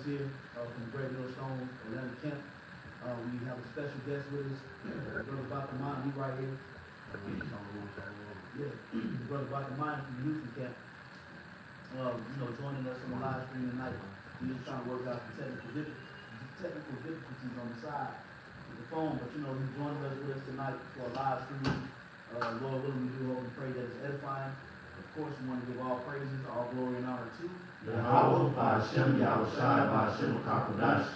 here from the Great Millstone, Atlanta Camp. We have a special guest with us, Brother Dr. Mine, he right here. Yeah, Brother Dr. Mine from the Houston Camp. Joining us on the live stream tonight. We're just trying to work out the technical difficulties on the side of the phone, but he's joining us with us tonight for a live stream. Lord willing, we do hope and pray that it's edifying. Of course, we want to give all praises, all glory and honor to Yahweh, Ba'ashem, Yahushai, Ba'ashem, Kakodash.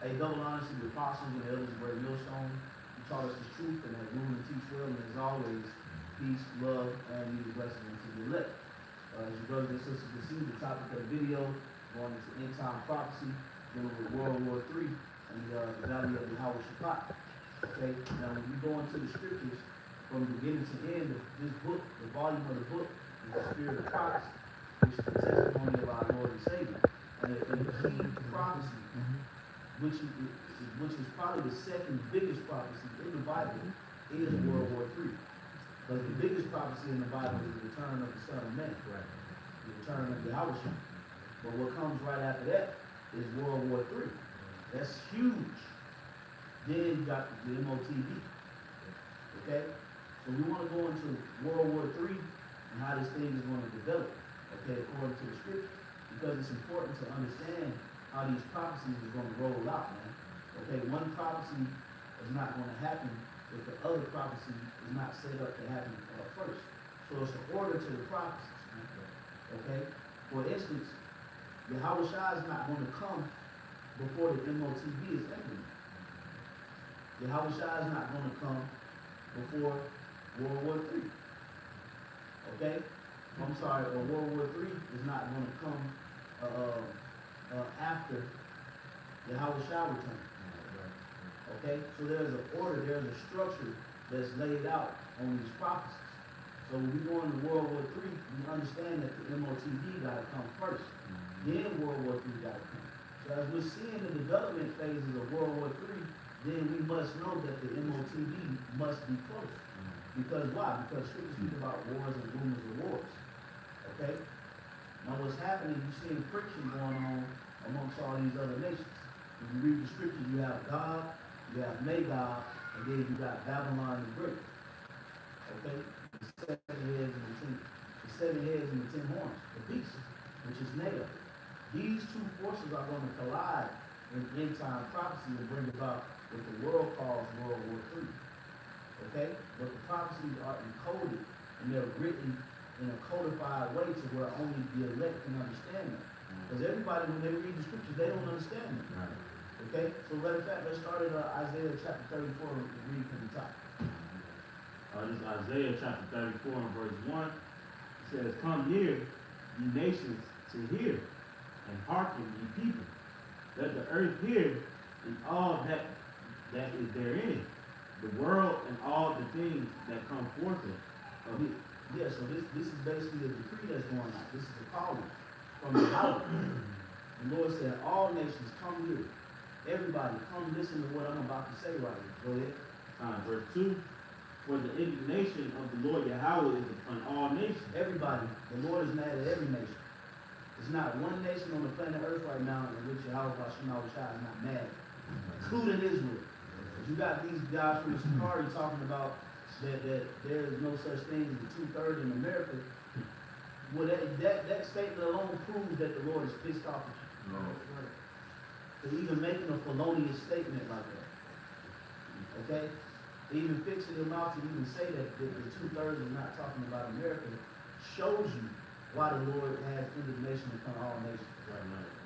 A double honor to the apostles and the elders of Great Millstone. You taught us the truth and that rule and teach well, and as always, peace, love, and be the blessing unto the elect. As your brothers and sisters can see, the topic of the video going into end time prophecy, dealing with World War III and the value of the Howard Shabbat. Okay, now when you go into the scriptures from beginning to end of this book, the volume of the book is the Spirit of Prophecy, which is the testimony of our Lord and Savior. And the key prophecy, which is probably the second biggest prophecy in the Bible, is World War III. But the biggest prophecy in the Bible is the return of the Son of Man, right? The return of Yahushua. But what comes right after that is World War III. That's huge. Then you got the MOTV. Okay? So we want to go into World War III and how this thing is going to develop, okay, according to the scripture. Because it's important to understand how these prophecies are going to roll out, man. Okay, one prophecy is not going to happen if the other prophecy is not set up to happen first. So it's an order to the prophecies, man. Okay? For instance, Yahushua is not going to come before the MOTV is implemented. Yahushua is not going to come before World War III. Okay? I'm sorry, World War III is not going to come after Yahushua return. Okay? So there's an order, there's a structure that's laid out on these prophecies. So when we go into World War III, we understand that the MOTV got to come first. Then World War III got to come. So as we're seeing the development phases of World War III, then we must know that the MOTV must be close. Because why? Because scripture speaks about wars and rumors of wars. Okay? Now what's happening, you're seeing friction going on amongst all these other nations. If you read the scriptures, you have God, you have Magog, and then you got Babylon the Great. Okay? The seven heads and the 10 horns, the beast, which is Nebuchadnezzar. These two forces are going to collide in end time prophecy and bring about what the world calls World War III. Okay? But the prophecies are encoded and they're written in a codified way to where only the elect can understand them. Because everybody, when they read the scriptures, they don't understand them. Okay? So matter of fact, let's start at Isaiah chapter 34 and read from the top. This is Isaiah chapter 34 and verse 1. It says, "Come near, ye nations, to hear, and hearken, ye people. Let the earth hear, and all that is therein, the world and all the things that come forth of it." Yeah, so this is basically a decree that's going on. This is a calling from the Lord. The Lord said, all nations come here. Everybody, come listen to what I'm about to say right here. Go ahead. Verse 2. "For the indignation of the Lord Yahweh is upon all nations." Everybody, the Lord is mad at every nation. There's not one nation on the planet Earth right now in which Yahweh is not mad, including Israel. You got these guys from the Sakari talking about that there is no such thing as the 2/3 in America. Well, that statement alone proves that the Lord is pissed off at you. No. For even making a felonious statement like that. Okay? Even fixing your mouth to even say that the 2/3 is not talking about America shows you why the Lord has indignation upon all nations,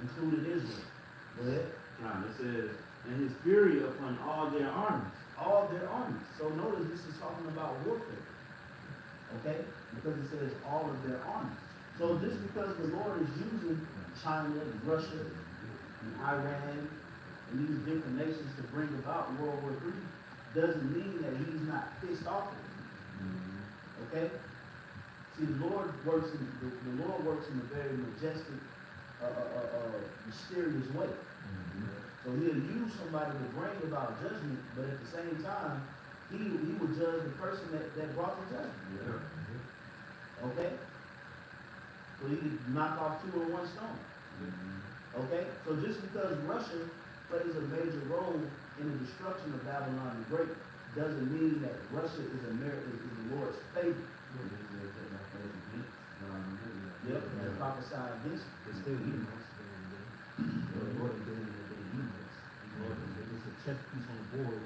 including Israel. Go ahead. It says, "And his fury upon all their armies." All their armies. So notice this is talking about warfare. Okay? Because it says all of their armies. So just because the Lord is using China and Russia and Iran and these different nations to bring about World War III doesn't mean that he's not pissed off at them. Okay? See, the Lord works in a very majestic, mysterious way. So he'll use somebody to bring about judgment, but at the same time, he will judge the person that brought the judgment. Okay? So he could knock off 2 on 1 stone. Okay? So just because Russia plays a major role in the destruction of Babylon the Great doesn't mean that Russia is the Lord's favorite. Yep, and prophesied against it. It's still Edomites. The Lord is doing it with the Edomites. It's a chess piece on the board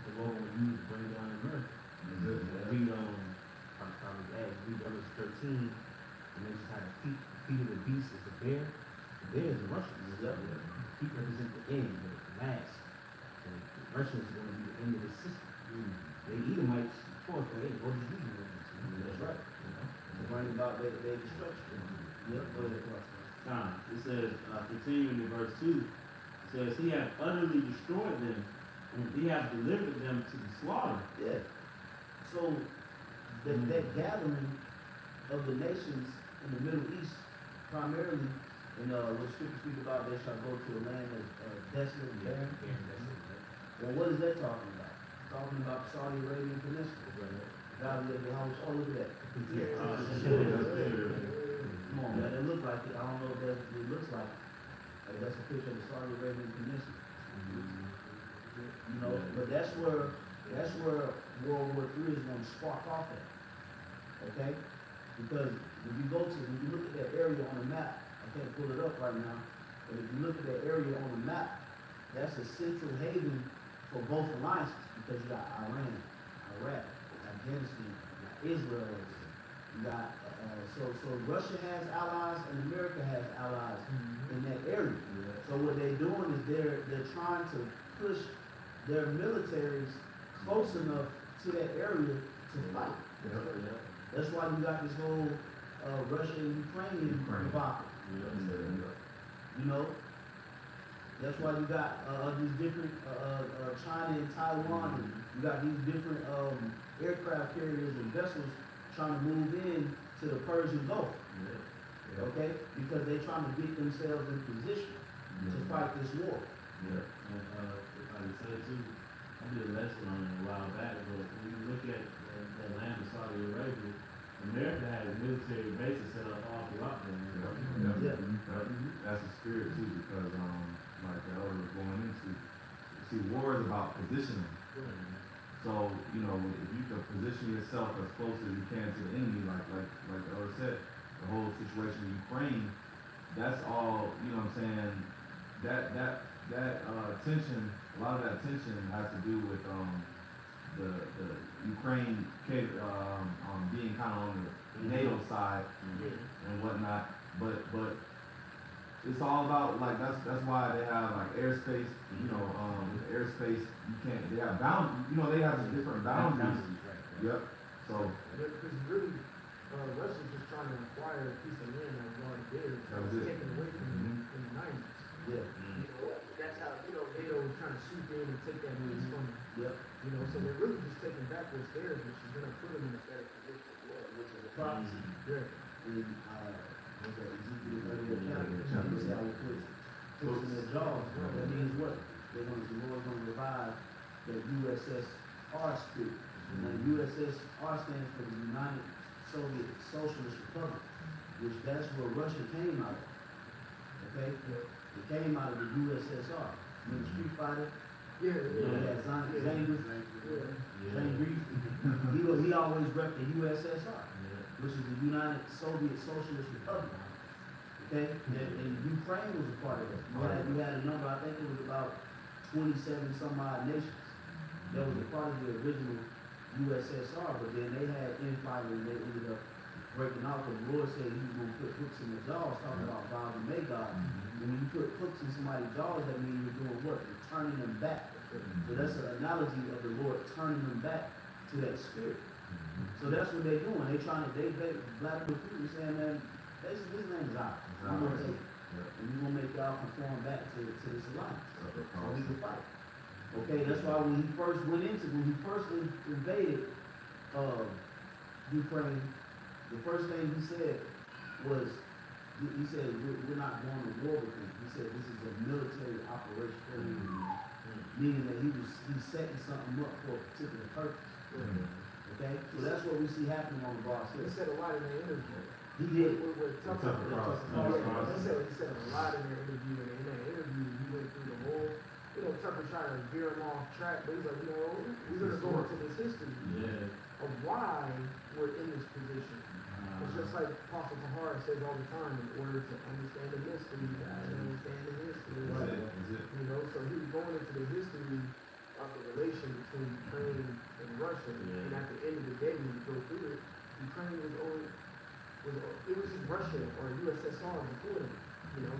the Lord will use to bring down America. Read read verse 13, and they just had a feet of the beast is the bear. The bear is the Russians. Yep. The feet represent the end, the last. So the Russians are going to be the end of the system. They Edomites, of course, but they go to Israel. That's right. You know? To bring about their destruction. Yep, go ahead, Pastor. Time. It says, continuing in verse 2, it says, He hath utterly destroyed them, and He hath delivered them to the slaughter. Yeah. So that gathering of the nations in the Middle East, primarily, in what scripture speak about, they shall go to a land of desolate and barren. Well, what is that talking about? Talking about the Saudi Arabian Peninsula. God of the house. Oh, look at that. Come on, man. It looks like it. I don't know if it looks like it. Like, that's a picture of the Saudi Arabian Peninsula. You know, but that's where World War III is going to spark off at. Okay? Because when you look at that area on the map, I can't pull it up right now, but if you look at that area on the map, that's a central haven for both alliances, because you got Iran, Iraq, Afghanistan, you got Israel, you got, so Russia has allies and America has allies in that area. So what they're doing is they're trying to push their militaries close enough to that area to fight. That's why you got this whole Russia and Ukrainian debacle. You know, that's why you got these different China and Taiwan. And you got these different aircraft carriers and vessels trying to move in to the Persian Gulf. Okay, because they're trying to get themselves in position to fight this war. And if I can say too, I did a lesson on it a while back, but when you look at the land of Saudi Arabia, America has military bases set up all throughout there. That's the spirit too, because like the elder was going into, see, war is about positioning. So, you know, if you can position yourself as close as you can to the enemy, like the elder said, the whole situation in Ukraine, that's all, you know what I'm saying, that tension, a lot of that tension has to do with the Ukraine being kind of on the NATO side and whatnot, but it's all about, like, that's why they have like airspace, you know, airspace, you can't, they have they have different boundaries. Yep. So because really, Russia's just trying to acquire a piece of land that was already there. That was it. Taken away from them in the 90s. Yeah. You know, that's how, NATO was trying to swoop in and take that piece from them. Yep. You know, so they're really just taking back what's theirs, which is going to put them in a better position. Which is a prophecy. Yeah. In Ezekiel 38 chapter, you see how it puts in their jaws. That means what? The Lord's going to revive the USSR spirit. Now the USSR stands for the United Soviet Socialist Republic, which that's where Russia came out of. Okay? It came out of the USSR. Remember Street Fighter? Yeah. Zangief. He always repped the USSR, which is the United Soviet Socialist Republic. Okay? And Ukraine was a part of it. You had a number, I think it was about 27 some odd nations that was a part of the original USSR, but then they had infighting and they ended up breaking out because the Lord said he was going to put hooks in their jaws, talking about God and Magog. And when you put hooks in somebody's jaws, that means you're doing what? You're turning them back. So that's an analogy of the Lord turning them back to that spirit. So that's what they're doing. They're trying to, Vladimir Putin saying, man, this land is ours. We're going to take it. And we're going to make y'all conform back to this alliance. So we can fight. Okay, that's why when he first invaded Ukraine, the first thing he said was, he said, we're not going to war with them. He said, this is a military operation. Meaning that he's setting something up for a particular purpose. Okay? So that's what we see happening on the boss They here. said a lot in their interview. He did. With Tucker. Tucker Carlson. He said a lot in their interview, and in that interview, he went through the whole, Tucker tried to veer him off track, but he's like, we're gonna go into this history of why we're in this position. It's just like Apostle Tahar says all the time, in order to understand the mystery, you gotta understand the history. So he was going into the history of the relation between Ukraine and Russia, and at the end of the day, when you go through it, Ukraine it was just Russia or USSR before them,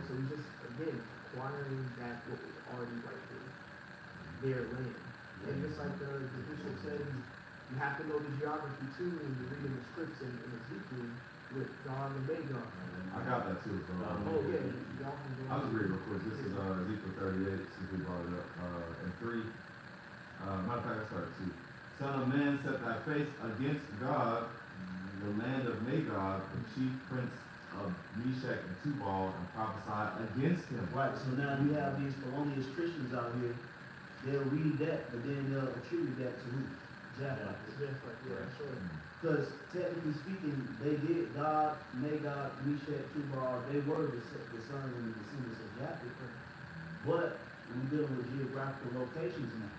so he's just, again, acquiring back what was already right there, their land. And just like the bishop said, you have to know the geography too when you're reading the scripts in Ezekiel with Gog and Magog. I got that too, bro. Oh yeah, y'all can go. I'll just read real quick. This is Ezekiel 38, since we brought it up. And 3. Matter of fact, I started 2. Son of man, set thy face against God, the land of Magog, the chief prince of Meshach and Tubal, and prophesy against him. Right, so now you have these felonious Christians out here, they'll read that, but then they'll attribute that to who? Japheth. Yeah, that's right. Because technically speaking, they did, God, Magog, Meshach, Tubal, they were the sons and the descendants of Japheth. But we're dealing with geographical locations now.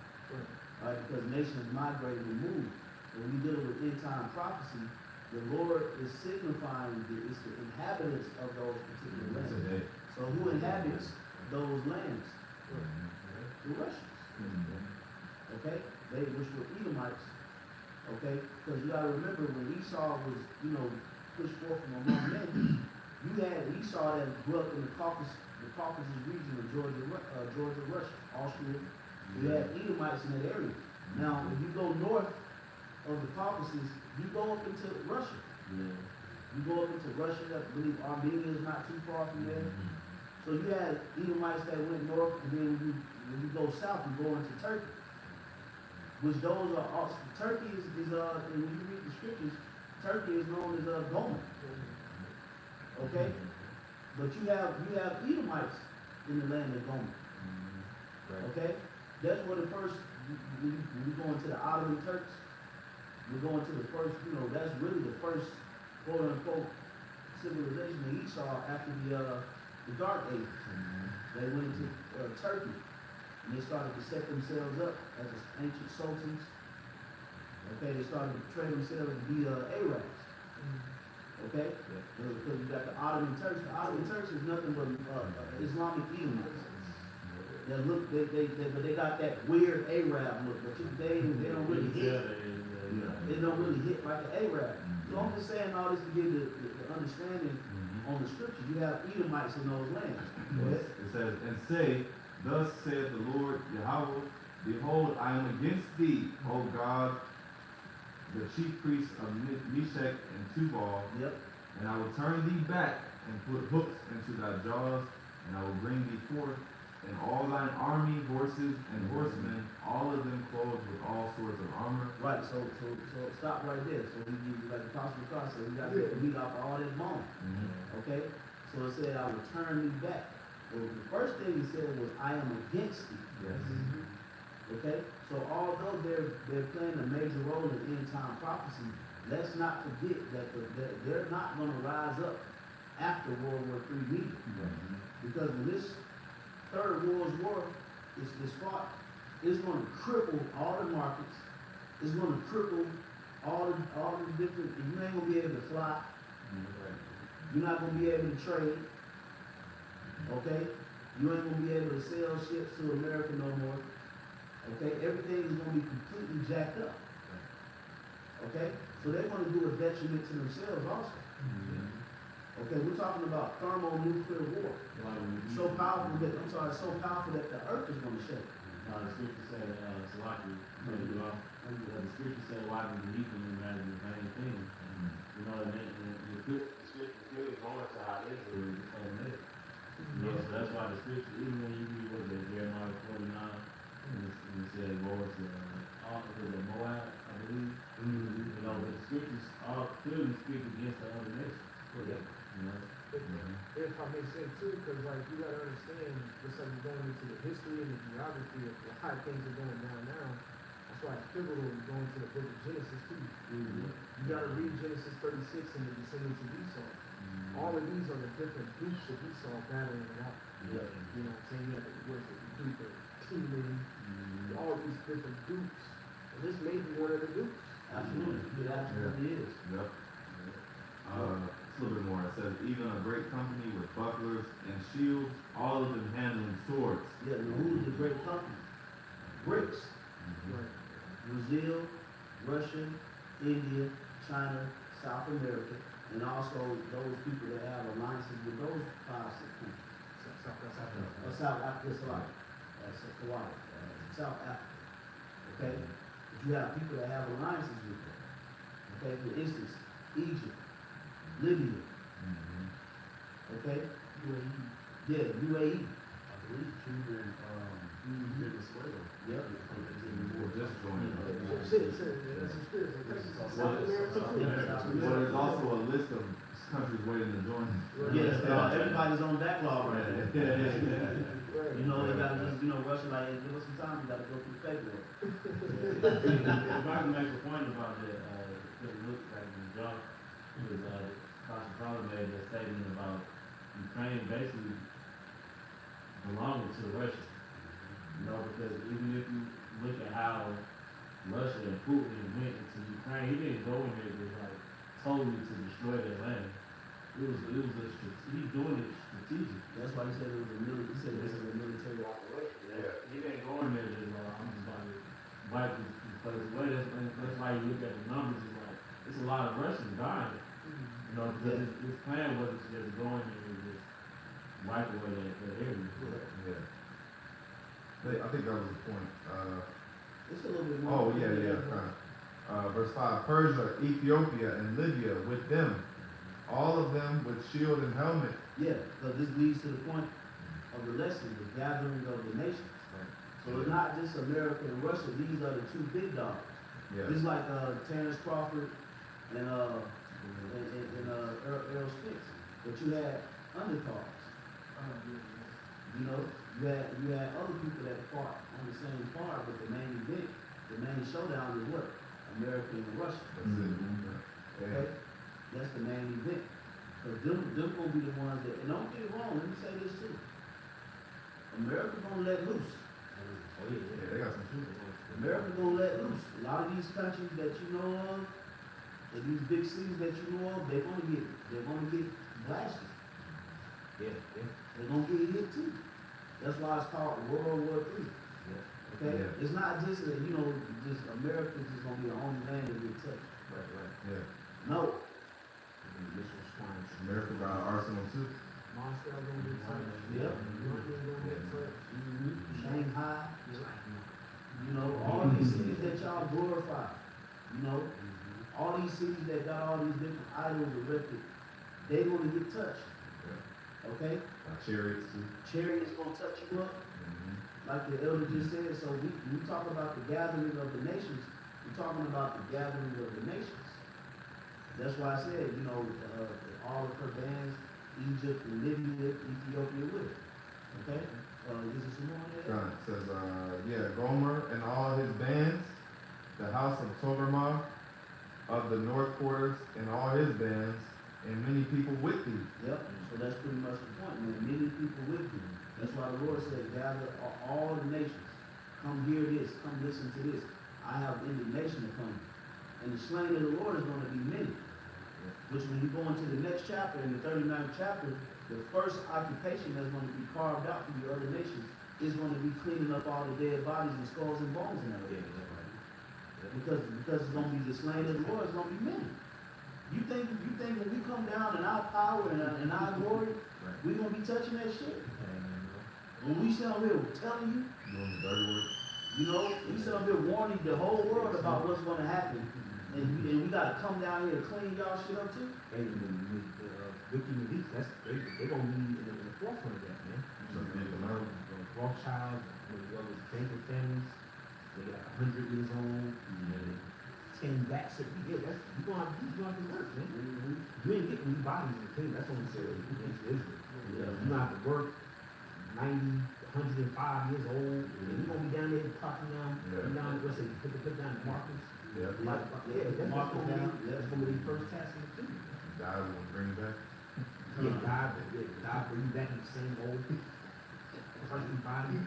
Right, because nations migrate and move. When we're dealing with end time prophecy, the Lord is signifying it's the inhabitants of those particular lands. So who inhabits those lands? The Russians. Okay? Which were Edomites. Okay? Because you gotta remember when Esau was, pushed forth from among men, you had Esau that grew up in the Caucasus region of Georgia, Russia, Austria. You had Edomites in that area. Now, if you go north of the Caucasus, you go up into Russia. You go up into Russia. I believe Armenia is not too far from there. So you had Edomites that went north, and then when you go south, you go into Turkey. Which those are also, Turkey is and when you read the scriptures, Turkey is known as Gomer. Okay? But you have Edomites in the land of Gomer. Okay? That's where the first, when you go into the Ottoman Turks, we're going to the first, that's really the first quote-unquote civilization of Esau after the Dark Ages. They went into Turkey, and they started to set themselves up as ancient sultans. Okay, they started to portray themselves to be Arabs. Okay? Because you got the Ottoman Turks. The Ottoman Turks is nothing but Islamic Edomites. But they got that weird Arab look, but they don't really hit. They don't really hit like an Arab. So I'm just saying all this to give the understanding on the scripture. You have Edomites in those lands. It says, and say, thus saith the Lord Yahweh, behold, I am against thee, O God, the chief priests of Meshach and Tubal, and I will turn thee back and put hooks into thy jaws, and I will bring thee forth, and all thine army, horses and horsemen, all of them clothed with all sorts of armor. Right, so stop right there. So we give you, like the Apostle Paul said, we got to take the meat off all that bone. Okay? So it said, I will turn thee back. Well, the first thing he said was, I am against thee. Okay? So although they're playing a major role in end time prophecy, let's not forget that they're not going to rise up after World War III meeting. Because when this Third World War is fought, it's going to cripple all the markets. It's going to cripple all the different, you ain't going to be able to fly. You're not going to be able to trade. Okay? You ain't going to be able to sell ships to America no more. Okay? Everything is going to be completely jacked up. Okay? So they're going to do a detriment to themselves also. Okay, we're talking about thermonuclear war. So powerful that the earth is going to shake. The scripture said, the scripture said, why do you eat them rather than vain things? And the scripture clearly points to how Israel is made. So that's why the scripture, even when you read Jeremiah 49, and it said, Lord, to Moab, I believe. The scriptures all clearly speak against the other nations. If I may say too, because you gotta understand, just like we're going into the history and the geography of how things are going down now. That's why it's pivotal to going to the book of Genesis too. You gotta read Genesis 36 and the descendants of Esau. All of these are the different groups that we saw battling it out. Yeah. You know what I'm saying? You have the words that the group of teaming, all these different groups. And this may be one of the groups. Absolutely, it absolutely is. Yep. It's a little bit more. It says, even a great company with bucklers and shields, all of them handling swords. Yeah, now who's the great company? BRICS, Right. Brazil, Russia, India, China, South America, and also those people that have alliances with those 5, 6 countries. South Africa, sorry. South Africa. Okay? But you have people that have alliances with them. Okay, for instance, Egypt, Libya, okay? Yeah, UAE. I believe Cuba and Venezuela. Yep. We're just joining. That's a spirit. South America too. Well, there's also a list of countries waiting to join. Yes, everybody's on backlog right now. Right. You know, they gotta just, Russia like, hey, give us some time, we gotta go through February. If I can make a point about that, it looks like the jump was, Pastor Paula made that statement about Ukraine basically belonging to Russia. Because even if you look at how Russia and Putin went into Ukraine, he didn't go in there just like totally to destroy their land. He's doing it strategic. That's why he said it was he said this is a military operation. Yeah. He didn't go in there just I'm just about to wipe this place away. That's why you look at the numbers, it's like, it's a lot of Russians dying. Because his plan wasn't to just go in there and just wipe away that area. Yeah. I think that was the point. It's a little bit more. Oh, yeah. Verse 5, Persia, Ethiopia, and Libya with them, all of them with shield and helmet. Yeah, because this leads to the point of the lesson, the gathering of the nations. So it's not just America and Russia, these are the two big dogs. Yeah. It's like Terrence Crawford and Earl Spence, but you had undercards. You had other people that fought on the same card, but the main event, the main showdown is what? America and Russia. That's it. Okay? That's the main event. Because them gonna be the ones that, and don't get it wrong, let me say this too. America gonna let loose. Oh yeah, Yeah, they got some shooting. America gonna let loose. A lot of these countries that you know of, and these big cities that you know of, they're gonna get blasted. yeah. They're gonna get hit too. That's why it's called World War III. Okay? Yeah. It's not just that, just America just gonna be the only land that get touched. Right. Yeah. No. Missiles flying. America got an arsenal too. Moscow gonna get touched. Yep. London gonna get touched. Shanghai. All these cities that y'all glorify. All these cities that got all these different idols erected, they gonna get touched. Okay? Chariots too. Chariots gonna touch you up, like the elder just said. So we talk about the gathering of the nations. We're talking about the gathering of the nations. That's why I said, all of her bands, Egypt and Libya, Ethiopia with it. Okay? Is it some more on there? It says, Gomer and all his bands, the house of Togarmah of the north quarters and all his bands, and many people with thee. Yep, so that's pretty much the point, man. Many people with you. That's why the Lord said, gather all the nations. Come hear this, come listen to this. I have indignation upon you. And the slain of the Lord is going to be many. Which when you go into the next chapter, in the 39th chapter, the first occupation that's going to be carved out for the other nations is going to be cleaning up all the dead bodies and skulls and bones in that area. Because it's going to be the slain of the Lord, it's going to be many. You think when we come down in our power and our glory, we're going to be touching that shit? When we sit up here telling you, Doing the dirty work. we sit up here warning the whole world about what's going to happen, and we got to come down here and clean y'all shit up too? And the Wiki and Elite, they're gonna be in the forefront of that, man. Rothschild, those banking families, they got 100 years old, 10 backs at the gate. You gonna have to work, man. You ain't getting new bodies in the kingdom. That's what I'm saying. Israel. You gonna have to work 90, 105 years old, and you gonna be down there popping down, what's it, put down the markers. Yeah. That's gonna be the first task in the kingdom. God will bring back. God bring you back in the same old earthly body.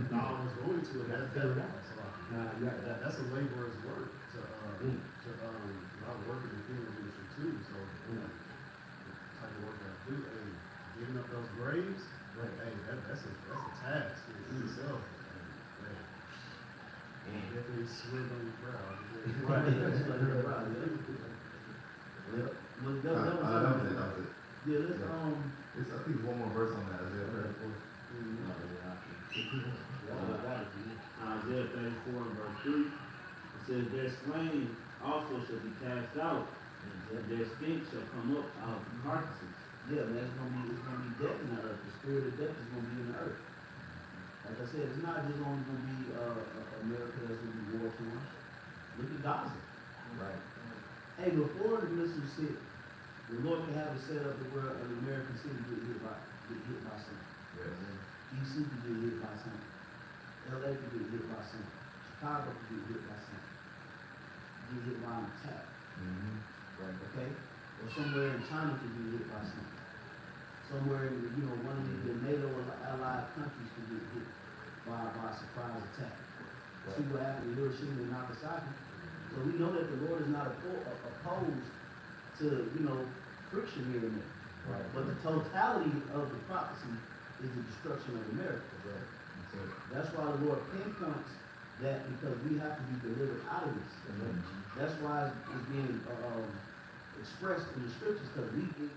No, I was going to it. That's a laborer's work to I work in the field industry too. So the type of work I do, hey, digging up those graves, hey, that's a task in itself. And definitely swim on your brow. Right, that's like your brother. Yeah. Look, that was That was it. Yeah, let's I think there's one more verse on that, Isaiah 34. Isaiah 34 and verse 3, it says, their slain also shall be cast out, and their stink shall come up out of the carcasses. Yeah, man, it's gonna be death in the earth. The spirit of death is gonna be in the earth. Like I said, it's not just only gonna be America that's gonna be war torn. Look at Gaza. Right. Hey, before the missiles hit, the Lord can have it set up to where an American city get hit by something. Yes. DC could get hit by something. LA could get hit by something. Chicago could get hit by something. Get hit by an attack. Right. Okay? Or somewhere in China could be hit by something. Somewhere in, one of the NATO allied countries could get hit by a surprise attack. Right. See what happened to Hiroshima and Nagasaki? So we know that the Lord is not opposed to, friction here and there. Right. But the totality of the prophecy is the destruction of America. Right. That's why the Lord pinpoints that, because we have to be delivered out of this. That's why it's being expressed in the scriptures, because we need to be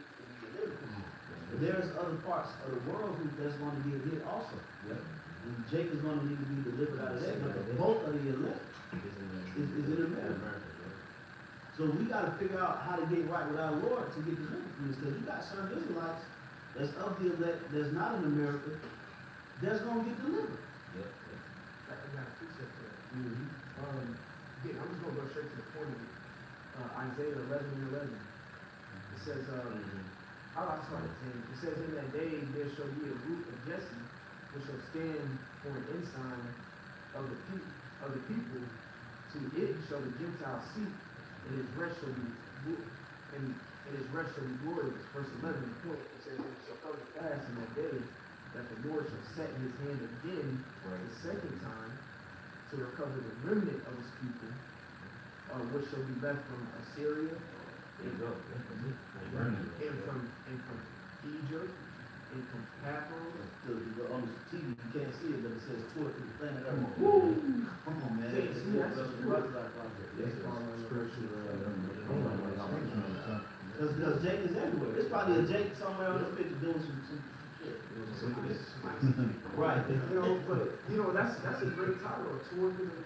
delivered from it. But there's other parts of the world that's going to get hit also. Yep. And Jake is going to need to be delivered out of that, but the bulk of the elect is in America. So we got to figure out how to get right with our Lord to get delivered from this, because you got certain Israelites that's of the elect that's not in America that's going to get delivered. Yep. I got a precept for that. Mm-hmm. Again, I'm just gonna go straight to the point of it. Isaiah 11:11. It says, I'll start at 10. It says, in that day there shall be a root of Jesse, which shall stand for an ensign of the people. To it shall the Gentiles seek, and his rest shall be glorious. Verse 11, the point, it says, it shall come to pass in that day that the Lord shall set his hand again the second time to recover the remnant of his people, which shall be left from Assyria, and from Egypt, and from Paphos. On the TV, you can't see it, but it says toward the planet Earth. Woo! Come on, man. Yeah, see, that's Because Jake is everywhere. There's probably a Jake somewhere on this picture doing some shit. Right. But that's a great title.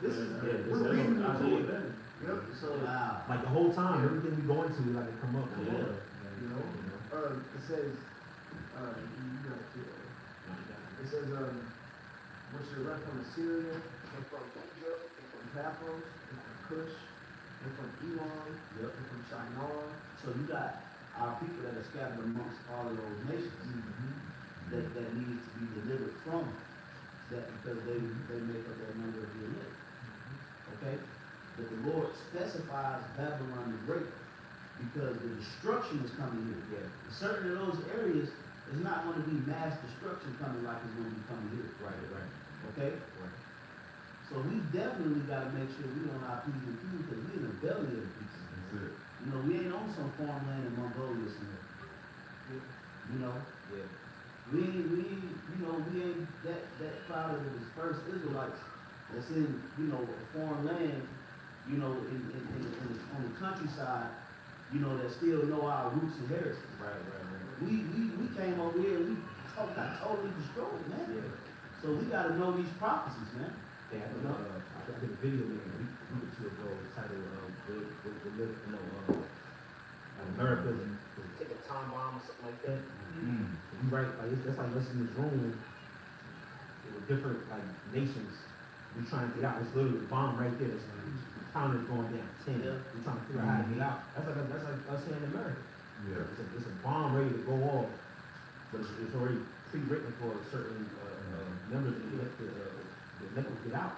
This is we're reading the Torah. Yep. So wow. Like the whole time, everything we go into, like it come up. It says, it says, which are left from Assyria, and from Egypt, and from Paphos, and from Cush, and from Elon, and from Shinar. So you got our people that are scattered amongst all of those nations that needs to be delivered from that, because they make up that number of the elect. Okay? But the Lord specifies Babylon the Great because the destruction is coming here. Yeah. Certain of those areas is not going to be mass destruction coming like it's going to be coming here. Right. Okay? Right. So we definitely got to make sure we on our P's and Q's, because we in the belly of the beast. That's it. We ain't on some farmland in Mongolia somewhere. Yeah. We ain't that proud of the dispersed Israelites that's in, a foreign land, on the countryside, that still know our roots and heritage. Right. We came over here and we got totally destroyed, man. Yeah. So we gotta know these prophecies, man. Yeah, I did a video maybe a week or two ago titled America take a time bomb or something like that. You right, like that's like us in this room with different nations. We trying to get out. It's literally a bomb right there. The counter's going down 10. Yeah. We're trying to figure out how to get out. That's like us here in America. Yeah. It's a bomb ready to go off, but it's already pre-written for certain members of the let them get out.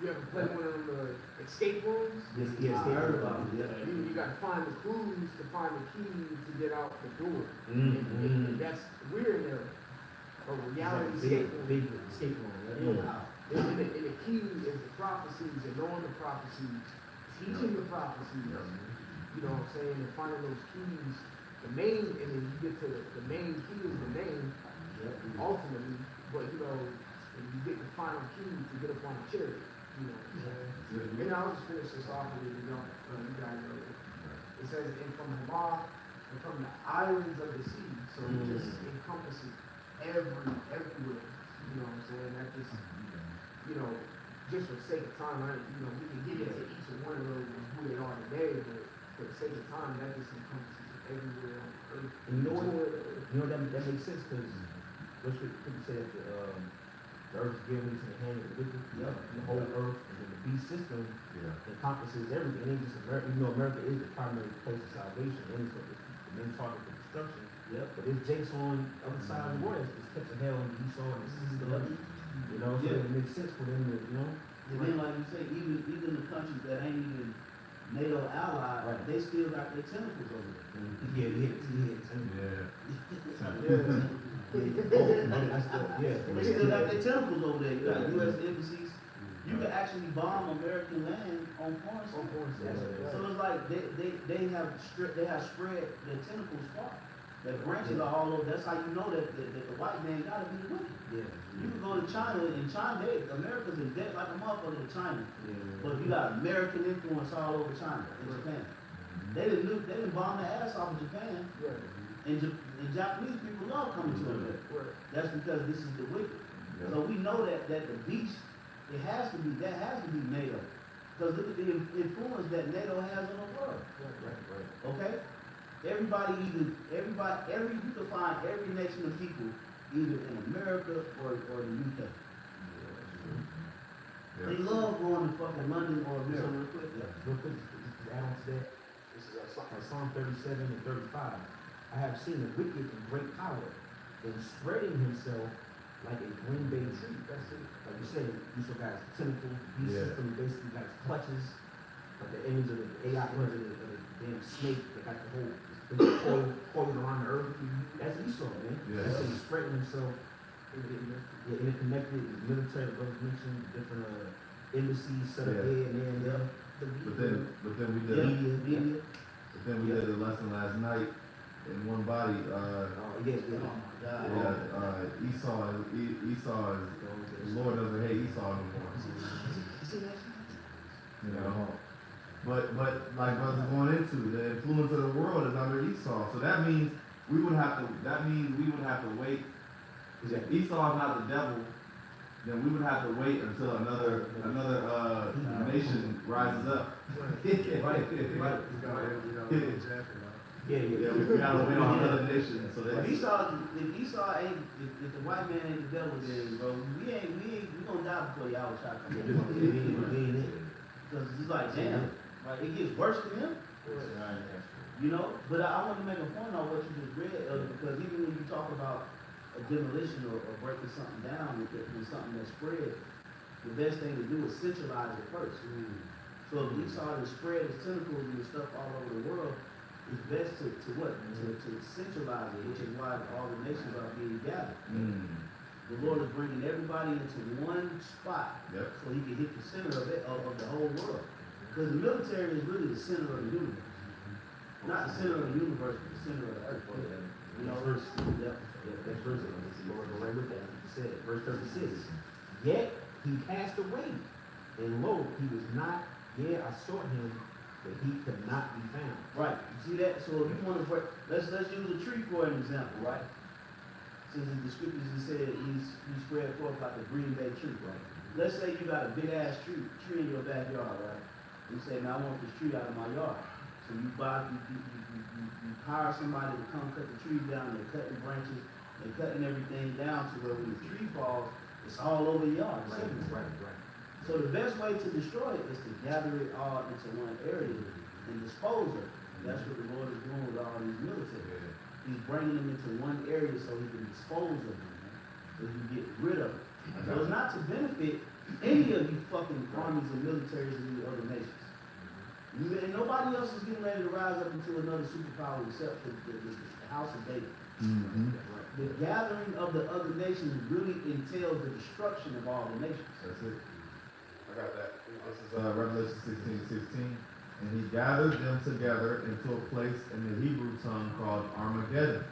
You ever play one of them escape rooms? Yes, yes, they heard about it, yeah. You gotta find the clues to find the key to get out the door. Mm-hmm. And that's weird in a reality escape room. Big escape room, yeah. And the key is the prophecies and knowing the prophecies, teaching the prophecies. You know what I'm saying? And finding those keys. The main, and then you get to the main key is the name, ultimately. But you know, and you get the final key to get up on the chariot. You know what I'm saying? And I'll just finish this off with you guys know it. It says, and from Habar, and from the islands of the sea. So it just encompasses everywhere. You know what I'm saying? That just, you know, just for the sake of time, we can get into each one of those and who they are today, but for the sake of time, that just encompasses everywhere on earth. And you know what, that makes sense, because what's what people say that the earth is given into the hand of the wicked, the whole earth, and then the beast system encompasses everything. It ain't just America. You know, America is the primary place of salvation, and it's the main target for destruction. But it's Jake's on the other side of the world. It's catching hell on the Esau and the sister of it. You know, so it makes sense for them to, you know. And then, like you say, even the countries that ain't even NATO allied, they still got their tentacles over there. They still got their tentacles over there. You got U.S. embassies. You can actually bomb American land on foreign soil. So it's like they have spread their tentacles far. Their branches are all over. That's how you know that the white man gotta be wicked. You can go to China, and China, America's in debt like a motherfucker to China. But you got American influence all over China and Japan. They didn't bomb the ass off of Japan. And Japanese people love coming to America. That's because this is the wicked. So we know that the beast, that has to be NATO. Because look at the influence that NATO has on the world. Okay? You can find every nation of people either in America or the UK. They love going to fucking London or America. Real quick, to add on to that, this is Psalm 37 and 35. I have seen the wicked in great power, in spreading himself like a green bay tree. That's it. Like you said, you still got tentacles, beast system basically got clutches, like the image of the AI, of the damn snake that got the whole coiled around the earth. That's Esau, man. That's him spreading himself. Interconnected with military, the brothers mentioned, different embassies set up here and there and there. But then we did a lesson last night in one body. Esau is the Lord doesn't hate Esau anymore. You know. But like brothers going into, the influence of the world is under Esau. So that means we would have to wait. If Esau is not the devil, then we would have to wait until another nation rises up. We gotta wait on another nation. So that if the white man ain't the devil, then bro, we gonna die before y'all try to come. Because it's like, damn, like it gets worse than him. You know, but I want to make a point on what you just read, because even when you talk about a demolition or breaking something down with something that's spread, the best thing to do is centralize it first. So if Esau to spread his tentacles and stuff all over the world, it's best to centralize it, which is why all the nations are being gathered. The Lord is bringing everybody into one spot so he can hit the center of the whole world. Because the military is really the center of the universe. Not the center of the universe, but the center of the earth. You know, That verse, right with that, he said, verse 36. Yet he passed away, and lo, he was not. I sought him, but he could not be found. Right. You see that? So if you want to break, let's use a tree for an example, right? Since in the scriptures he said he spread forth like a green bay tree, right? Let's say you got a big ass tree in your backyard, right? You say, now I want this tree out of my yard. So you hire somebody to come cut the tree down. They're cutting branches, they're cutting everything down to where when the tree falls, it's all over the yard. Right. So the best way to destroy it is to gather it all into one area and dispose of it. That's what the Lord is doing with all these military. He's bringing them into one area so he can dispose of them, so he can get rid of them. So it's not to benefit any of you fucking armies and militaries of the other nations. And nobody else is getting ready to rise up into another superpower except for the house of David. The gathering of the other nations really entails the destruction of all the nations. That's it. I got that. This is Revelation 16:16. And he gathered them together into a place in the Hebrew tongue called Armageddon.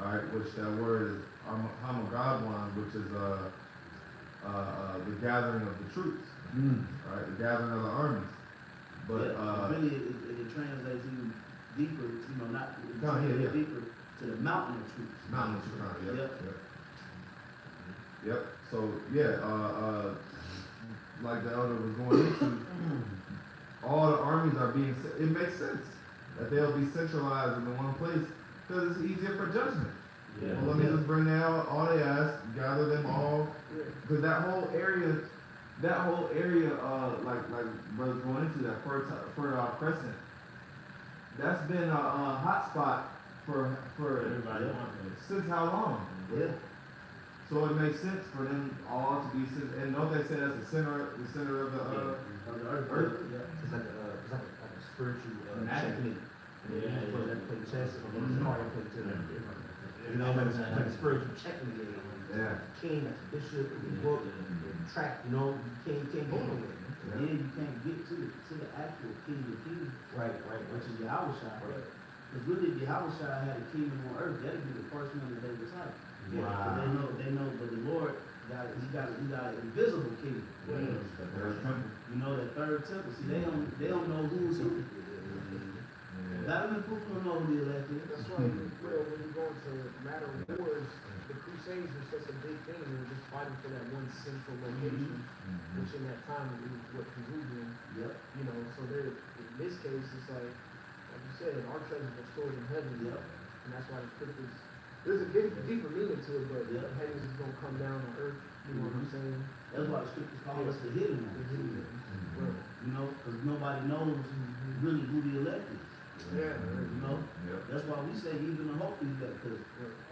All right, which that word is Hamagadwan, which is the gathering of the troops. All right, the gathering of the armies. But really, it translates even deeper. You know, not yeah. deeper to the mountain of troops. Mountain of troops. Yep. Yep. So yeah, like the elder was going into, all the armies are being. It makes sense that they'll be centralized in the one place because it's easier for judgment. Yeah. Well, let me just bring out all they ask, gather them all, because that whole area, like brother's going into that Fertile Crescent, that's been a hot spot for Everybody wants it. since how long? Yeah. So it makes sense for them all to be, and don't they say that's the center of the earth? It's like a spiritual Magically. Yeah, for them to play chess and then part of play chess. You know, like a spiritual checking game. Yeah. King, bishop, book, track. You know, you can't go nowhere. And then you can't get to the actual king of kings, Right. which is Yahushua. Because really, if Yahushua had a kingdom on earth, that'd be the first one that they would type. Wow. They know, but the Lord he got an invisible kingdom. You know, that third temple. See, they don't know who's who. Vladimir Putin don't know who the elect is. That's why, when you go into matter of wars, the Crusades were such a big thing. They were just fighting for that one central location, which in that time was what Jerusalem. Yep. You know, so there, in this case, it's like you said, our treasures are stored in heaven. Yep. And that's why the scriptures, there's a deeper meaning to it, but Yep. heaven is going to come down on earth. You know what I'm saying? That's why the scriptures call us the hidden The ones. hidden. Right. You know, because nobody knows really who the elect is. Yeah. You know, Yep. that's why we say even the hope is that because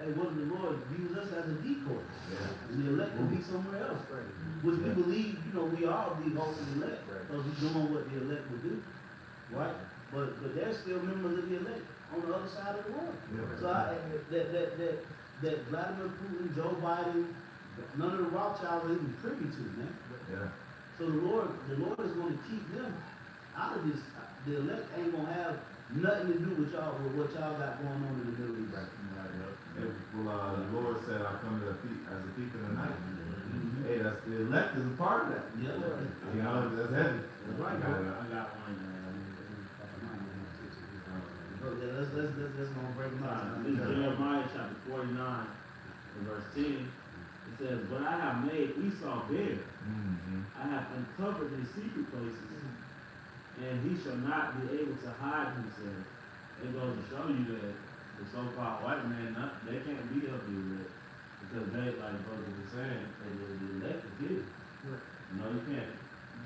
hey, what if the Lord use us as a decoy? Yeah. And the elect will be somewhere else, Right. which we believe. You know, we all believe hope in the elect Right. because we know what the elect will do, right? But there's still members of the elect on the other side of the world. Yeah. So that Vladimir Putin, Joe Biden, none of the Rothschilds are even privy to, man. Yeah. So the Lord is going to keep them out of this. The elect ain't gonna have nothing to do with what y'all got going on in the Middle East. Well, the Lord said, "I come as a thief in the night." Hey, that's the elect is a part of that. Yeah. You know, that's heavy. That's right, I bro. got one. Let's gonna break them out. This is Jeremiah chapter 49, and verse 10. It says, "But I have made Esau bare. I have uncovered his secret places, and he shall not be able to hide himself." It goes to show you that the so-called white man, they can't be of the elect. Because they, like brother was saying, the elect is hidden. You know, you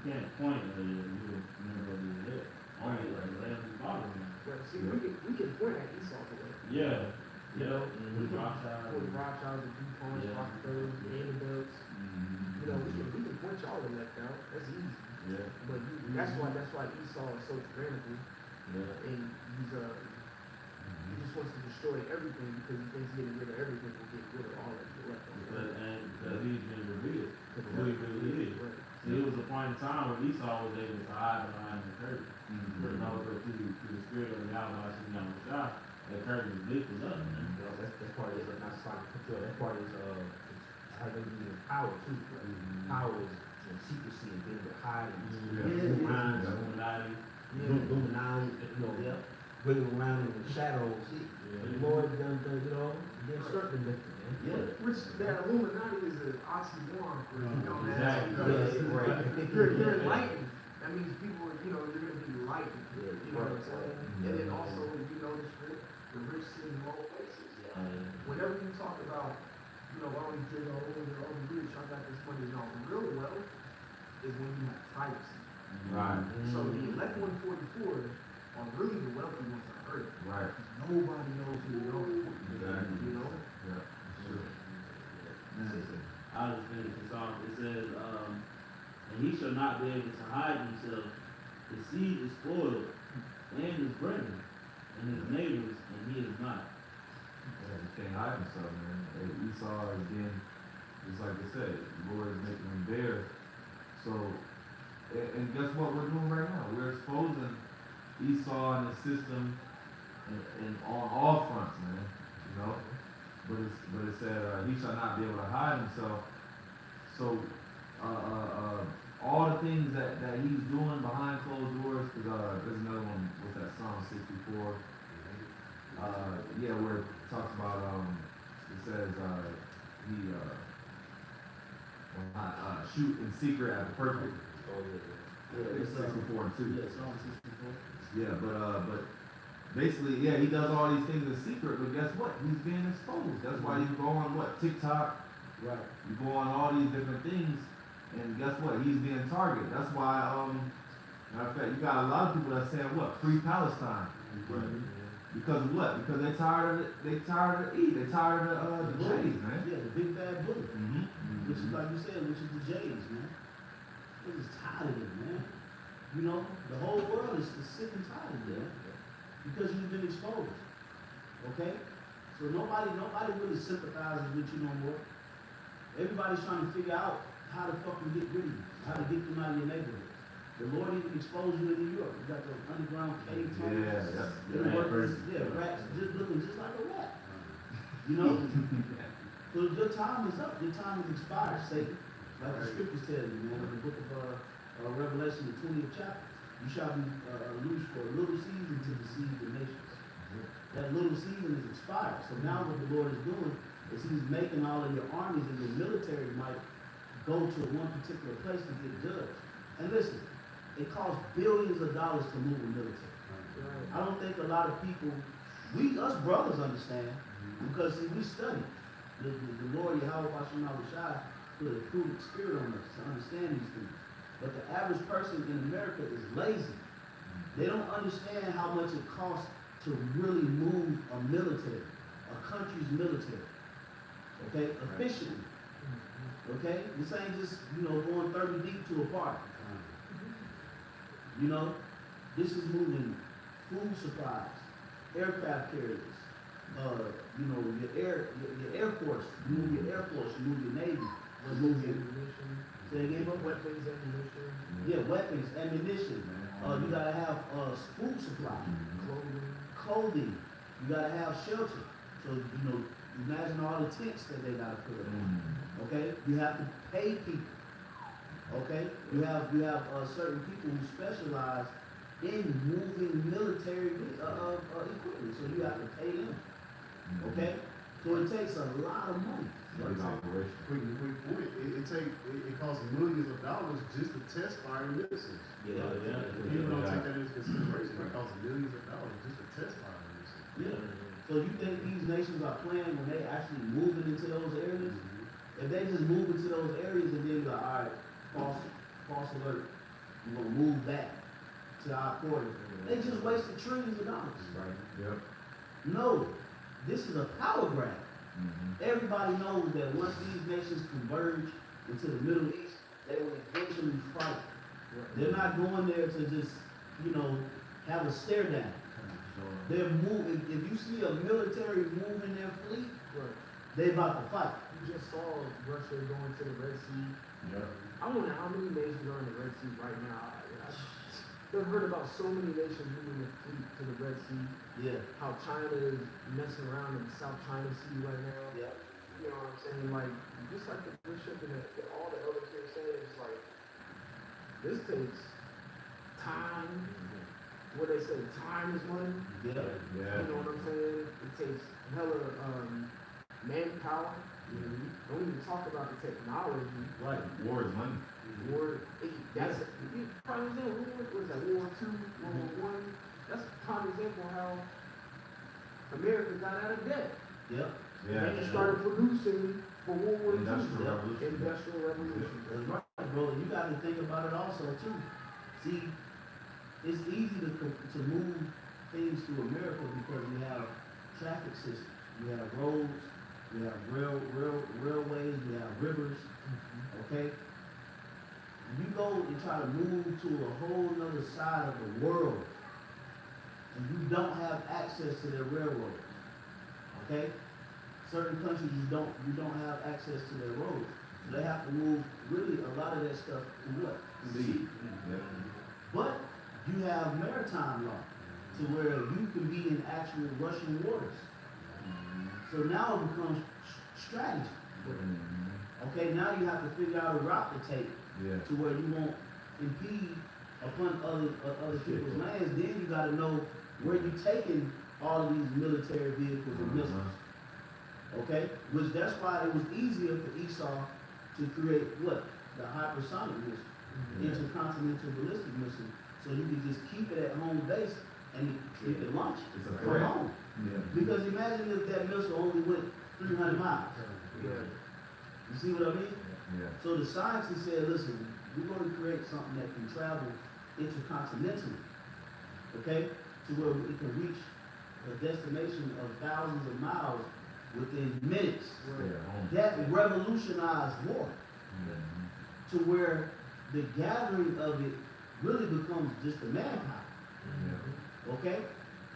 can't point at you're a member of the elect. Only like the lambs and following. Right. See, we can point at Esau for that. Yeah. Yeah. With Rothschilds, the DuPonts, Yeah. Rockefellers, the Vanderbilts. You know, we can point y'all the left out. That's easy. Yeah. But that's why Esau is so tyrannical, Yeah. and he just wants to destroy everything because he thinks getting rid of everything will get rid of all of the left. Because he's been revealed. Who he really is. Right. See, it was a point in time where Esau was able to hide behind the curtain. But no, but through the spirit of Yahweh, the curtain was up, man. That's part of it, not spot control. That part is how they use power too. Power is secrecy and being able to hide and move around, Illuminati. Illuminati, Yeah. bringing around in the shadows. The Lord done, certain lifting, man. Yeah. Which that Illuminati is an oxymoron for you know that. Exactly. You're enlightened. That means people, you're gonna be enlightened. You know what I'm saying? And then also, notice the rich sit in low places. Whenever you talk about, all these things, all the rich, I got this money. No, real wealth is when you have privacy. Right. So the elect 144 are really the wealthy ones on earth. Right. Nobody knows who they are. Exactly. You know? Yeah. Sure. I'll just finish this off. It says, and he shall not be able to hide himself. His seed is spoiled, and his brethren, and his neighbors, and he is not. Yeah, he can't hide himself, man. And Esau is being, just like I said, the Lord is making him bare. So, and guess what we're doing right now? We're exposing Esau and his system and on all fronts, man. You know? But it said, he shall not be able to hide himself. So, all the things that he's doing behind closed doors, because there's another one with that Psalm 64. Yeah, where it talks about, it says, he will not shoot in secret at the perfect. Yeah, It's 64 and 2. Yeah, Psalm 64. Yeah, but basically, yeah, he does all these things in secret, but guess what? He's being exposed. That's why you go on TikTok. Right. You go on all these different things, and guess what? He's being targeted. That's why, matter of fact, you got a lot of people that saying what? Free Palestine. Right. Because of what? Because they tired of it. They tired of E. They tired of the J's, man. Yeah, the big bad bully. Mm-hmm. Which is like you said, which is the J's, man. They're just tired of it, man. You know, the whole world is sick and tired of it, because you've been exposed. Okay? So nobody really sympathizes with you no more. Everybody's trying to figure out how to fucking get rid of you, how to get them out of your neighborhood. The Lord even exposed you in New York. You got the underground cave tunnels. Rats just looking just like a rat. You know? So your time is up. Your time is expired, Satan. Like the scriptures tell you, man, in the book of Revelation, the 20th chapter. You shall be loose for a little season to deceive the nations. That little season is expired. So now what the Lord is doing is he's making all of your armies and your military might go to one particular place to get judged. And listen, it costs billions of dollars to move a military. I don't think a lot of people, us brothers understand, because see, we study. The Lord Yahweh Hashem Shai put a prudent spirit on us to understand these things. But the average person in America is lazy. They don't understand how much it costs to really move a military, a country's military. Okay? Efficiently. Okay? This ain't just, going 30 deep to a party. You know? This is moving food supplies, aircraft carriers, your Air Force. You move your Air Force, you move your Navy, you move your Weapons, ammunition. Yeah, weapons, ammunition. You gotta have food supply, clothing. You gotta have shelter. So imagine all the tents that they gotta put up. Okay, you have to pay people. Okay, you have certain people who specialize in moving military equipment. So you have to pay them. Okay, so it takes a lot of money. Quick point. It costs millions of dollars just to test fire missiles. Yeah. People don't take that into consideration. It costs millions of dollars just to test fire missiles. Yeah. So you think these nations are playing when they actually moving into those areas? If they just move into those areas and then go, all right, false alert, we're gonna move back to our quarters. They just wasted trillions of dollars. Right. Yep. No, this is a power grab. Everybody knows that once these nations converge into the Middle East, they will eventually fight. They're not going there to just, have a stare down. They're moving. If you see a military moving their fleet, they about to fight. You just saw Russia going to the Red Sea. Yep. I wonder how many nations are in the Red Sea right now. I've heard about so many nations moving their fleet to the Red Sea. Yeah. How China is messing around in the South China Sea right now. Yeah. You know what I'm saying? Like, just like the bishop and all the elders here saying, it's like, this takes time. What they say, time is money. Yeah. You know what I'm saying? It takes hella manpower. Don't even talk about the technology. Right. War is money. That's prime example. What is that? World War II, World War I. That's a prime example how America got out of debt. Yep. Yeah. And started producing for World War II. Industrial Revolution. Industrial Revolution. That's right, bro. You got to think about it also too. See, it's easy to move things through America because we have traffic systems, we have roads, we have railways, we have rivers, okay? You go and try to move to a whole nother side of the world, and you don't have access to their railroads, okay? Certain countries you don't have access to their roads. So they have to move really a lot of that stuff in what? Sea. But you have maritime law to where you can be in actual Russian waters. So now it becomes strategy. Okay, now you have to figure out a route to take to where you won't impede upon other people's lands. Then you got to know where you're taking all of these military vehicles and missiles. Okay, which that's why it was easier for Esau to create what? The hypersonic missile, intercontinental ballistic missile, so you could just keep it at home base and you can launch it from home. Because imagine if that missile only went 300 miles. You see what I mean? So the scientists said, listen, we're going to create something that can travel intercontinentally, okay, to where it can reach a destination of thousands of miles within minutes. That revolutionized war to where the gathering of it really becomes just a manpower. Okay?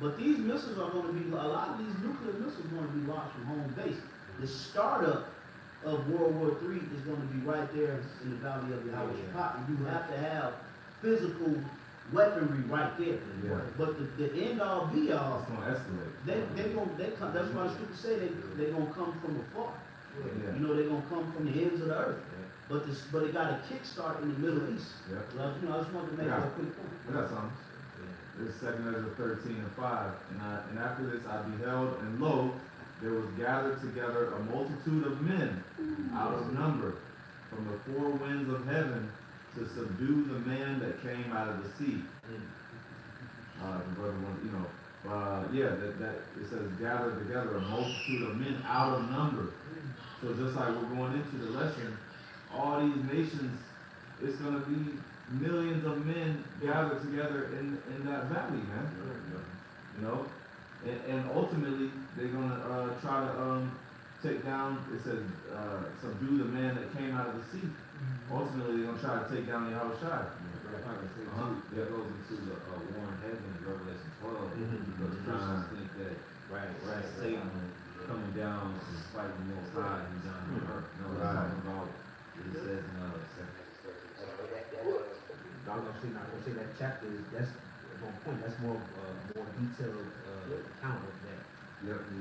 But these missiles are going to be, a lot of these nuclear missiles are going to be launched from home base. The startup of World War III is going to be right there in the Valley of the Yahweh. You have to have physical weaponry right there. But the end all be all, It's gonna escalate. they come, that's why the scriptures say they gonna come from afar. You know, they're gonna come from the ends of the earth. But it got a kickstart in the Middle East. Well, you know, I just wanted to make that quick point. We got something. This is 2 Ezra 13:5. And after this I beheld, and lo, there was gathered together a multitude of men out of number from the four winds of heaven to subdue the man that came out of the sea. The brother wants, you know, that it says gather together a multitude of men out of number. So just like we're going into the lesson, all these nations, it's gonna be millions of men gathered together in that valley, man. You know, and ultimately they're gonna try to take down. It says subdue the man that came out of the sea. Ultimately, they're gonna try to take down the Yahushua. That goes into the war in heaven in Revelation 12. Because Christians think that Satan coming down and fighting the Most High and down on earth. No, it's talking about it says in I'm gonna say that chapter is that's on point. That's more detailed account of that.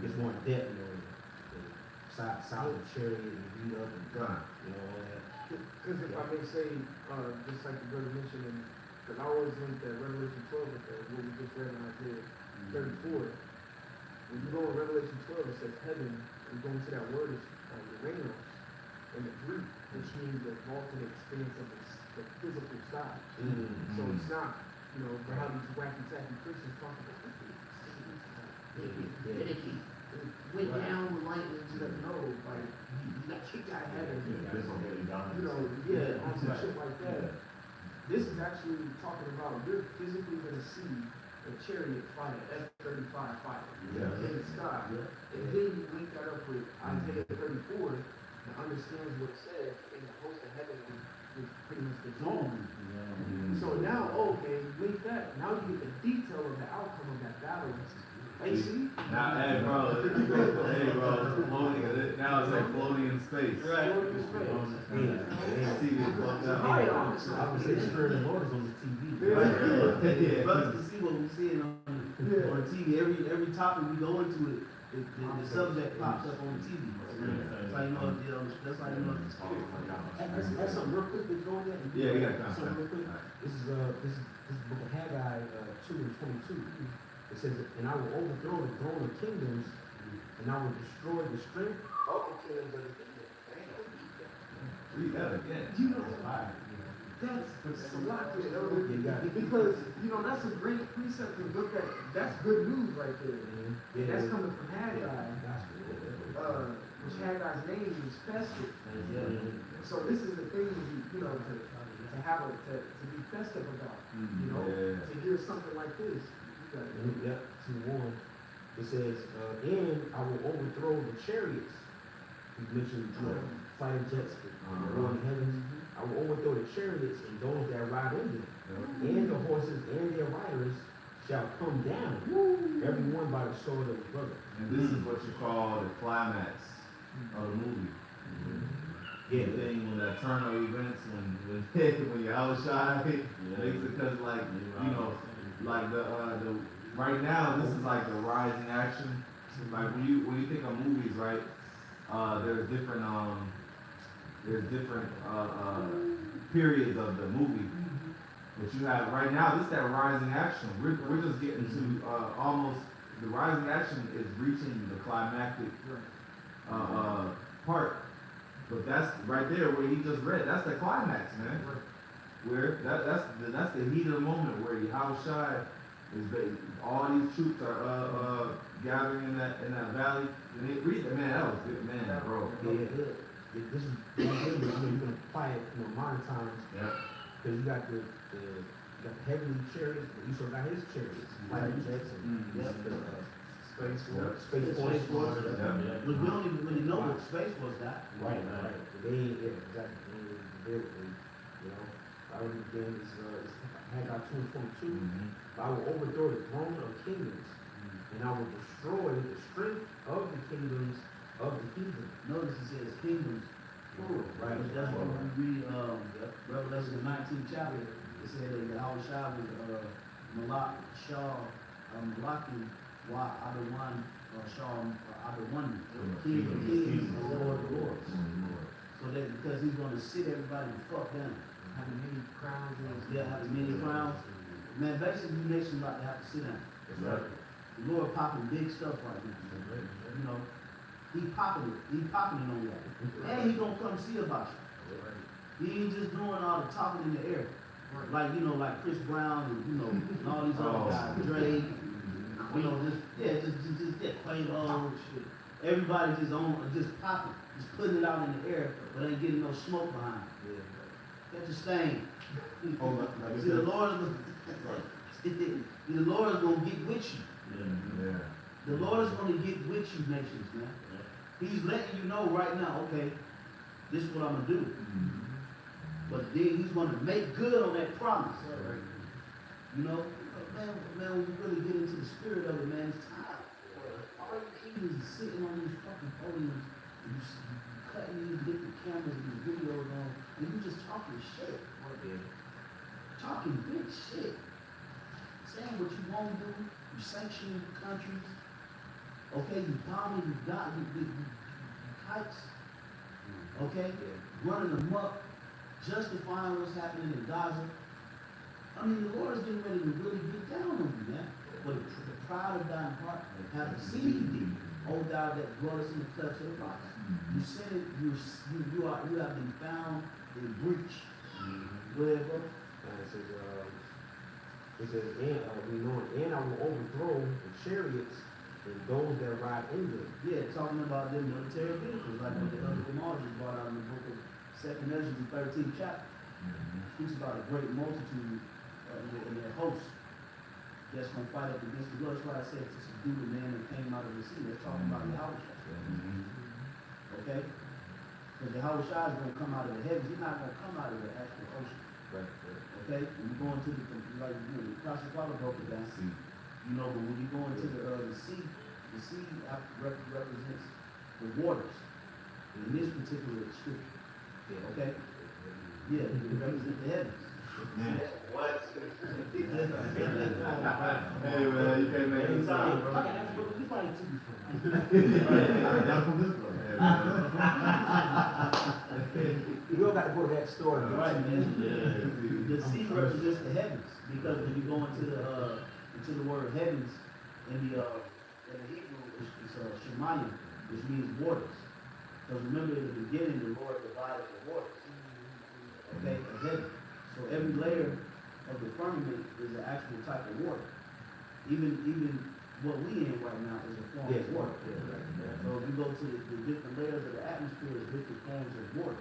It's more in depth, you know, the side of the chariot and read up and you know all that. Because if I may say, just like the brother mentioned, because I always link that Revelation 12 with what we just read in Isaiah 34. When you go in Revelation 12, it says heaven, and go into that word, is Uranus in the Greek, which means the vaulted expanse of the physical sky. So it's not, you know, how these wacky tacky Christians talk about finicky. Went down with lightning to the nose, like you got heaven. You know, on some shit like that. This is actually talking about you're physically gonna see a chariot fighter, F-35 fighter in the sky. And then you link that up with Isaiah 34 and understands what it says in the host of heaven is pretty much the zone. So now, okay, link that. Now you get the detail of the outcome of that battle. Hey, see? Now, hey, bro, floating. Now it's like floating in space. Floating in space. TV is fucked up. I would say the Spirit of the Lord is on the TV. Brothers can see what we're seeing on TV. Every topic we go into, the subject pops up on the TV. That's how you know that's how you know it's spirit. That's something real quick to go in there. Yeah, we got time. Something real quick. This is book of Haggai 2 and 22. It says, and I will overthrow the throne of kingdoms, and I will destroy the strength of the kingdoms of the kingdom. Read that again. You know, that's a lot there, because, you know, that's a great precept to look at. That's good news right there. And that's coming from Haggai, which Haggai's name is festive. So this is the thing, you know, to have to be festive about, you know, to hear something like this. Yep, 2:1. It says, and I will overthrow the chariots he mentioned, fighting jets, war in the heavens. I will overthrow the chariots and those that ride in them, and the horses and their riders shall come down, every one by the sword of his brother. And this is what you call the climax of the movie. Yeah. The thing when that turn of events, when you're outside, makes it because like, you know, like the right now this is like the rising action. Like when you think of movies, right? There's different periods of the movie. But you have right now, this is that rising action. We're just getting to almost the rising action is reaching the climactic part. But that's right there where he just read. That's the climax, man. Where that's the heat of the moment where Yahushua is all these troops are gathering in that valley. And they read that, man. That was good, man, bro. Yeah, this is you're gonna apply it in the modern times. Yeah. Because you got the heavenly chariots, but Esau got his chariots, fighter jets, and Space Force. Space Force. Yeah. We don't even really know what Space Force got. Right. They ain't exactly. They ain't built, you know. I would again, it's Haggai 2:22. I will overthrow the throne of kingdoms, and I will destroy the strength of the kingdoms of the heathen. Notice it says kingdoms, plural, right? That's what we read, Revelation 19th chapter. It said that Yahushua was Malak, Shah, Malaki, Adawan, Shah, Adawan, King of kings, and Lord of lords. So that because he's going to sit everybody the fuck down. Having many crowns and Yeah, having many crowns. Man, basically, the nation about to have to sit down. That's right. The Lord popping big stuff right now. You know, he popping it on that. And he gonna come see about you. He ain't just doing all the talking in the air. Like, you know, like Chris Brown and, you know, and all these other guys, Drake, you know, just Quavo, everybody just popping, just putting it out in the air, but ain't getting no smoke behind it. Catch a stain. See, the Lord is gonna get with you. Yeah. The Lord is gonna get with you, nations, man. He's letting you know right now, okay, this is what I'm gonna do. But then he's gonna make good on that promise. You know, man, when you really get into the spirit of it, man, it's time. All you kingdoms is sitting on these fucking podiums, and you cutting these different cameras and these videos on, and you just talking shit. Talking big shit. Saying what you won't do, you sanctioning countries. Okay, you bombing, you kites. Okay, running amok, justifying what's happening in Gaza. I mean, the Lord is getting ready to really get down on you, man. But the pride of thine heart have deceived thee, O thou that dwellest in the clefts of the rocks. You sinned, you have been found in breach. Go ahead, bro. It says, and I will overthrow the chariots and those that ride in them. Yeah, talking about them military vehicles, like what the other Lamar just brought out in the book of 2nd Ezra, the 13th chapter. Speaks about a great multitude in their hosts that's going to fight up against the Lord. That's why I said to subdue the man that came out of the sea. They're talking about Yahushua. Okay? Because Yahushua is going to come out of the heavens. He's not going to come out of the actual ocean. Okay? When you go into like, you know, Pastor Paulo broke it down. You know, but when you go into the sea represents the waters. In this particular scripture. Okay? Yeah, it represents the heavens. What? Hey man, you can't make this up, bro. You probably too before. That's from this book. You don't got to go to that story. Right, man. The sea represents the heavens because when you go into the word heavens in the Hebrew, it's Shemayim, which means waters. Because remember in the beginning, the Lord divided the waters. Okay, a heaven. So every layer of the firmament is an actual type of water. Even what we in right now is a form of water. So if you go to the different layers of the atmosphere, there's different forms of water.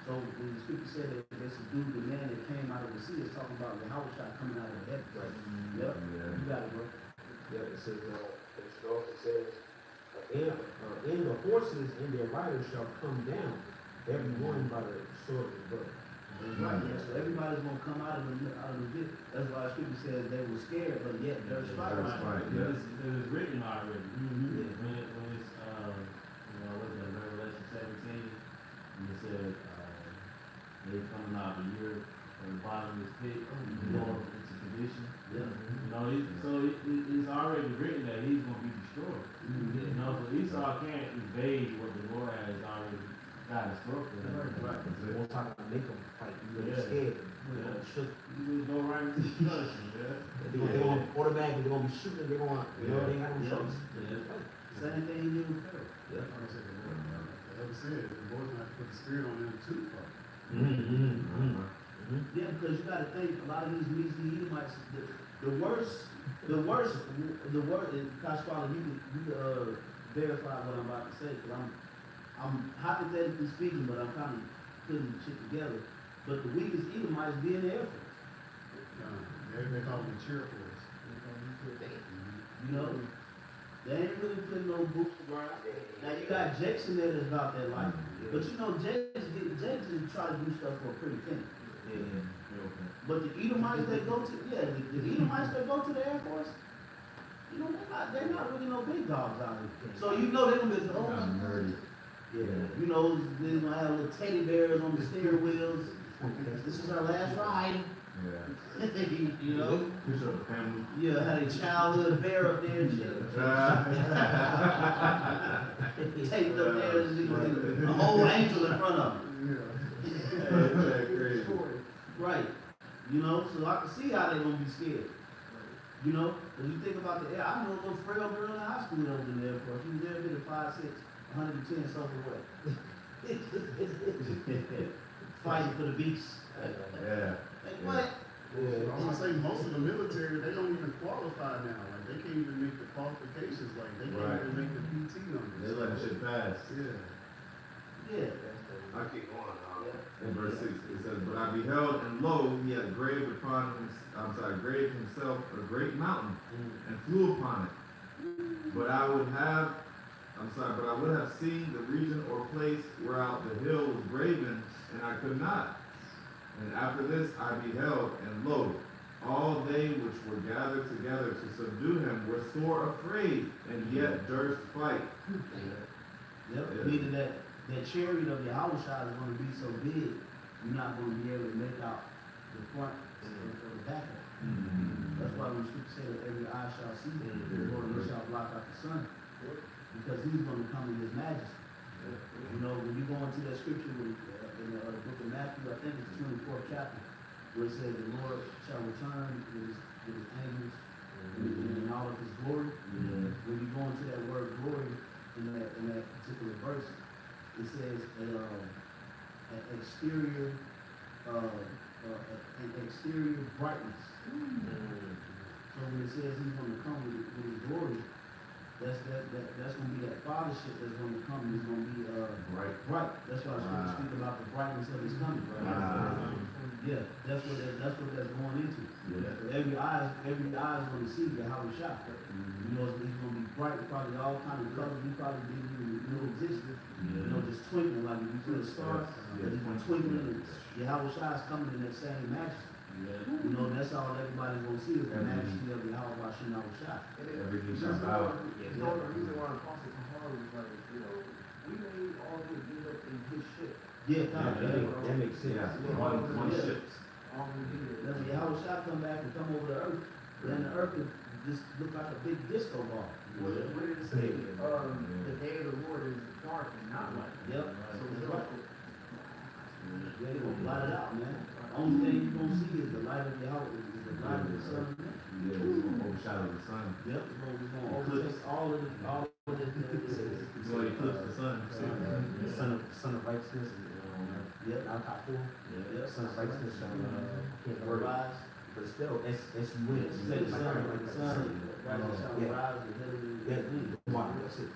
So when the scripture said that they subdued the man that came out of the sea, it's talking about the Yahushua coming out of the heaven. Right. Yep. You got it, bro. Yeah, it says, it also says, and the horses and their riders shall come down, every one by the sword of his brother. Right, yeah, so everybody's gonna come out of the pit. That's why scripture says they were scared, but yet there's fight. Right, It was written already. Mhm. When it's, what's that, Revelation 17, and it said, they coming out the year from the bottom of this pit, going into condition. Yeah. It's already written that he's gonna be destroyed. Mhm. So Esau can't evade what the Lord has already got in store for him. Right. The most high gonna make them fight, you Yeah. scared. Yeah. Shook. You just go right into destruction, yeah. They're gonna automatically, they're gonna be shooting, they're gonna, they ain't got no Yeah. choice. Yeah. Same thing he did with Pharaoh. Yeah. Like I said, the Lord, the elder said, the Lord's gonna have to put the spirit on them too, fuck. Yeah, because you gotta think, a lot of these measly Edomites, the worst, and Kashwala, you verify what I'm about to say, because I'm hypothetically speaking, but I'm kind of putting the shit together. But the weakest Edomites be in the Air Force. They call them the cheer force. You know, they ain't really putting no boots to ground. Now you got Jakes in there that's about that life, but you know Jakes just try to do stuff for a pretty penny. But the Edomites that go to, the Edomites that go to the Air Force, you know, they're not really no big dogs out here. So you know they're gonna be, you know, they're gonna have little teddy bears on the steering wheels. This is our last ride. Yeah. You know? Picture of the family. Yeah, had a childhood bear up there and shit. Taped up there and a whole angel in front of him. Right. You know, so I can see how they're gonna be scared. You know, when you think about the air, I know a little frail girl in high school that was in the Air Force. She was there at 5'6", 110 something weight. Fighting for the beast. Yeah. Like what? I'm gonna say most of the military, they don't even qualify now. Like they can't even make the qualifications. Like they can't Right. even make the PT numbers. They let shit pass. Yeah. Yeah. I keep going. In verse 6, it says, "But I beheld, and lo, he had graved himself a great mountain, and flew upon it. But I would have seen the region or place whereout the hill was graven, and I could not. And after this I beheld, and lo, all they which were gathered together to subdue him were sore afraid, and yet durst fight." Yep. Meaning that chariot of Yahweh is going to be so big, you're not going to be able to make out the front or the back of it. That's why when scripture say that every eye shall see him, the Lord shall block out the sun, because he's going to come in his majesty. You know, when you go into that scripture in the book of Matthew, I think it's the 24th chapter, where it says the Lord shall return with his angels in all of his glory. When you go into that word glory in that particular verse, it says an exterior brightness. So when it says he's going to come with his glory, that's going to be that fathership that's going to come. Is going to be bright. That's why I speak about the brightness of his coming. Yeah, that's what that's going into. So every eye is going to see Yahweh Shah. You know, he's going to be bright, probably all kind of colors. You probably didn't even know existed. You know, just twinkling like if you feel a star. But it's twinkling, and Yahweh Shah is coming in that same majesty. You know, that's all everybody's going to see is the majesty of Yahweh Shah. Every knee shall bow. You know, the reason why the Apostle Paul was like, you know, we made all this get up in his ship. Yeah, That makes sense. Yeah. One ship. All we did. Then when Yahweh Shah come back and come over the earth, then the earth would just look like a big disco ball. What did it say? The day of the Lord is dark and not light. Yep. So So it's it's dark. right. Yeah, they're gonna blot it out, man. Only thing you're gonna see is the light of Yahweh, is the light of the sun. Yeah, it's gonna overshadow the sun. Yep, we're gonna overtake all of the It's gonna eclipse the sun. Son of righteousness. Yep. Al-Kafur. Yep. Son of righteousness shall can't word it. rise. But still, it's when You say the sun, the sun, righteous shall Yeah. rise, the head of the Wow, that's it.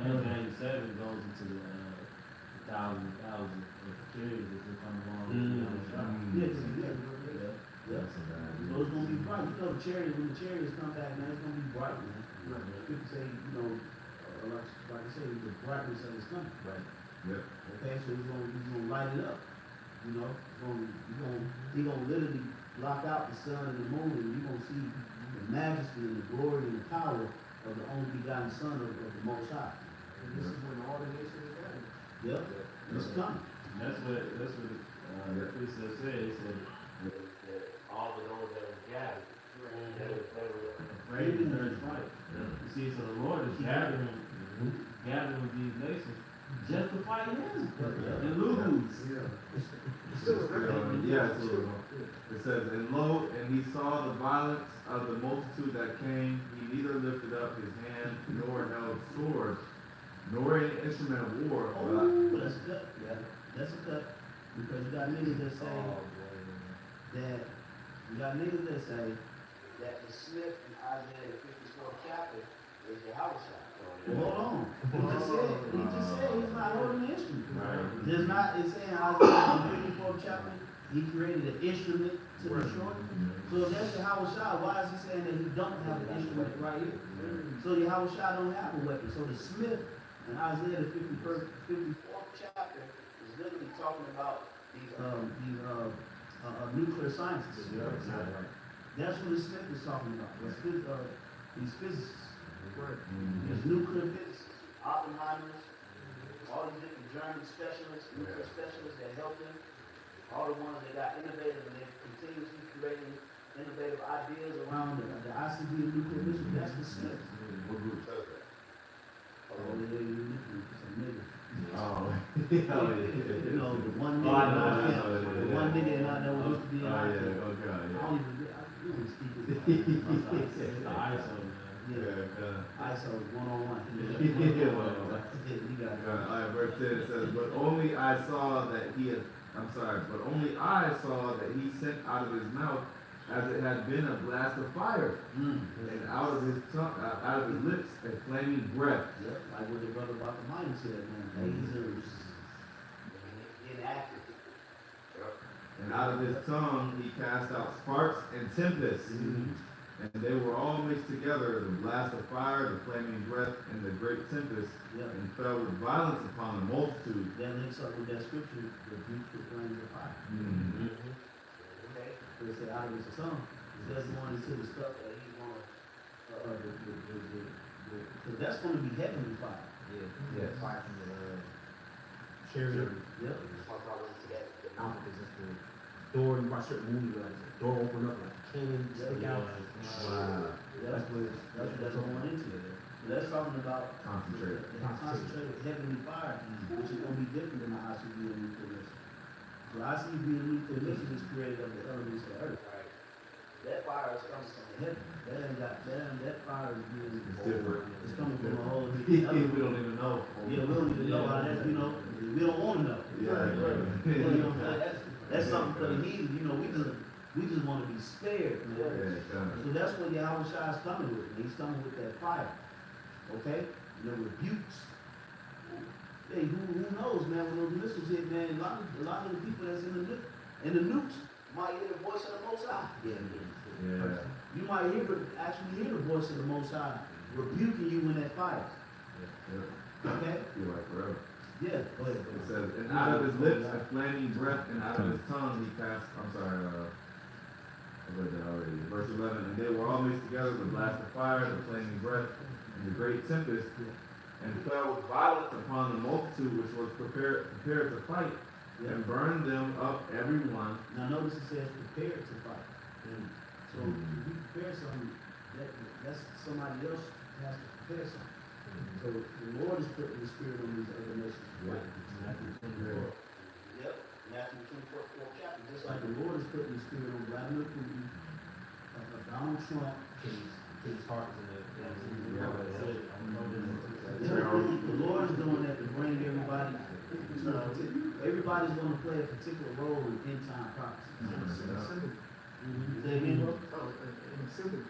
And 97 goes into the thousand of chariots that will come along. Yeah, yeah. That's a bad So it's gonna be bright. You know, when the chariots come back, man, it's gonna be bright, man. People say, you know, like I said, the brightness of his coming. Right. Yep. Okay, so he's gonna light it up. You know, he gonna literally block out the sun and the moon, and you're gonna see the majesty and the glory and the power of the only begotten Son of the Most High. And this is when all the nations are gathered. Yep, it's coming. And that's what the precept said. It said that all of those that were gathered, they were afraid to turn right. You see, so the Lord is gathering these nations just to fight him and lose. It says, and lo, and he saw the violence of the multitude that came. He neither lifted up his hand nor held sword, nor any instrument of war. But that's a cut. Yeah, that's a cut. Because you got niggas that say that the Smith in Isaiah the 54th chapter is the house shot. Well, hold on. He just said he's not holding the instrument. Right. There's not, it's saying Isaiah the 54th chapter, he created an instrument to destroy. So if that's the house shot, why is he saying that he don't have an instrument right here? So the house shot don't have a weapon. So the Smith in Isaiah the 54th chapter is literally talking about these nuclear scientists. That's what the Smith is talking about. These physicists. There's nuclear physicists, Oppenheimers, all these different German specialists, nuclear specialists that help them. All the ones that got innovative and they're continuously creating innovative ideas around the ICD and nuclear missiles. That's the Smith. What group says that? Oh, yeah, some nigga. Oh, You know, the one nigga, the one nigga and I know what used to be in our camp. I don't even speak his ISO 101. You got it. Alright, verse 10 it says, but only I saw that he sent out of his mouth as it had been a blast of fire, and out of his lips a flaming breath. Yep, like what the brother about the mind said, man. Lasers, inactive. And out of his tongue he cast out sparks and tempests. And they were all mixed together, the blast of fire, the flaming breath, and the great tempest, and fell with violence upon the multitude. That links up with that scripture, the beautiful flames of fire. Okay? So it said out of his tongue, that's going into the stuff that he's going to, because that's going to be heavenly fire. Yeah, fire from the chariot. Yep. The mouth is just the door. You watch certain movies, like the door open up like a cannon stick out. Wow. That's what that's going into. So that's talking about Concentrated. the concentrated heavenly fire, which is going to be different than the ICD and nuclear missile. So ICD and nuclear missile is created of the elements of the earth. That fire is coming from heaven. That fire is being different. It's coming from a whole We different element. don't even know. Yeah, we don't even know how that, we don't want to know. That's something for the heathen, we just want to be spared, man. So that's what Yahweh Shai is coming with, man. He's coming with that fire. Okay? The rebukes. Hey, who knows, man, when those missiles hit, man, a lot of the people that's in the nukes might hear the voice of the Most High. You might actually hear the voice of the Most High rebuking you when that fire. Okay? Feel like forever. Yeah, go ahead. It says, and out of his lips a flaming breath, and out of his tongue he cast, I read that already. Verse 11, and they were all mixed together, the blast of fire, the flaming breath, and the great tempest, and fell with violence upon the multitude which was prepared to fight, and burned them up every one. Now notice it says prepared to fight. So if you prepare something, that's somebody else has to prepare something. So the Lord is putting the spirit on these other nations. Right. Matthew 24. Yep. Matthew 24th chapter. Just like the Lord is putting the spirit on Vladimir Putin, Donald Trump, His heart is in the the Lord is doing that to bring everybody. Everybody's going to play a particular role in end time prophecy. Say again, bro?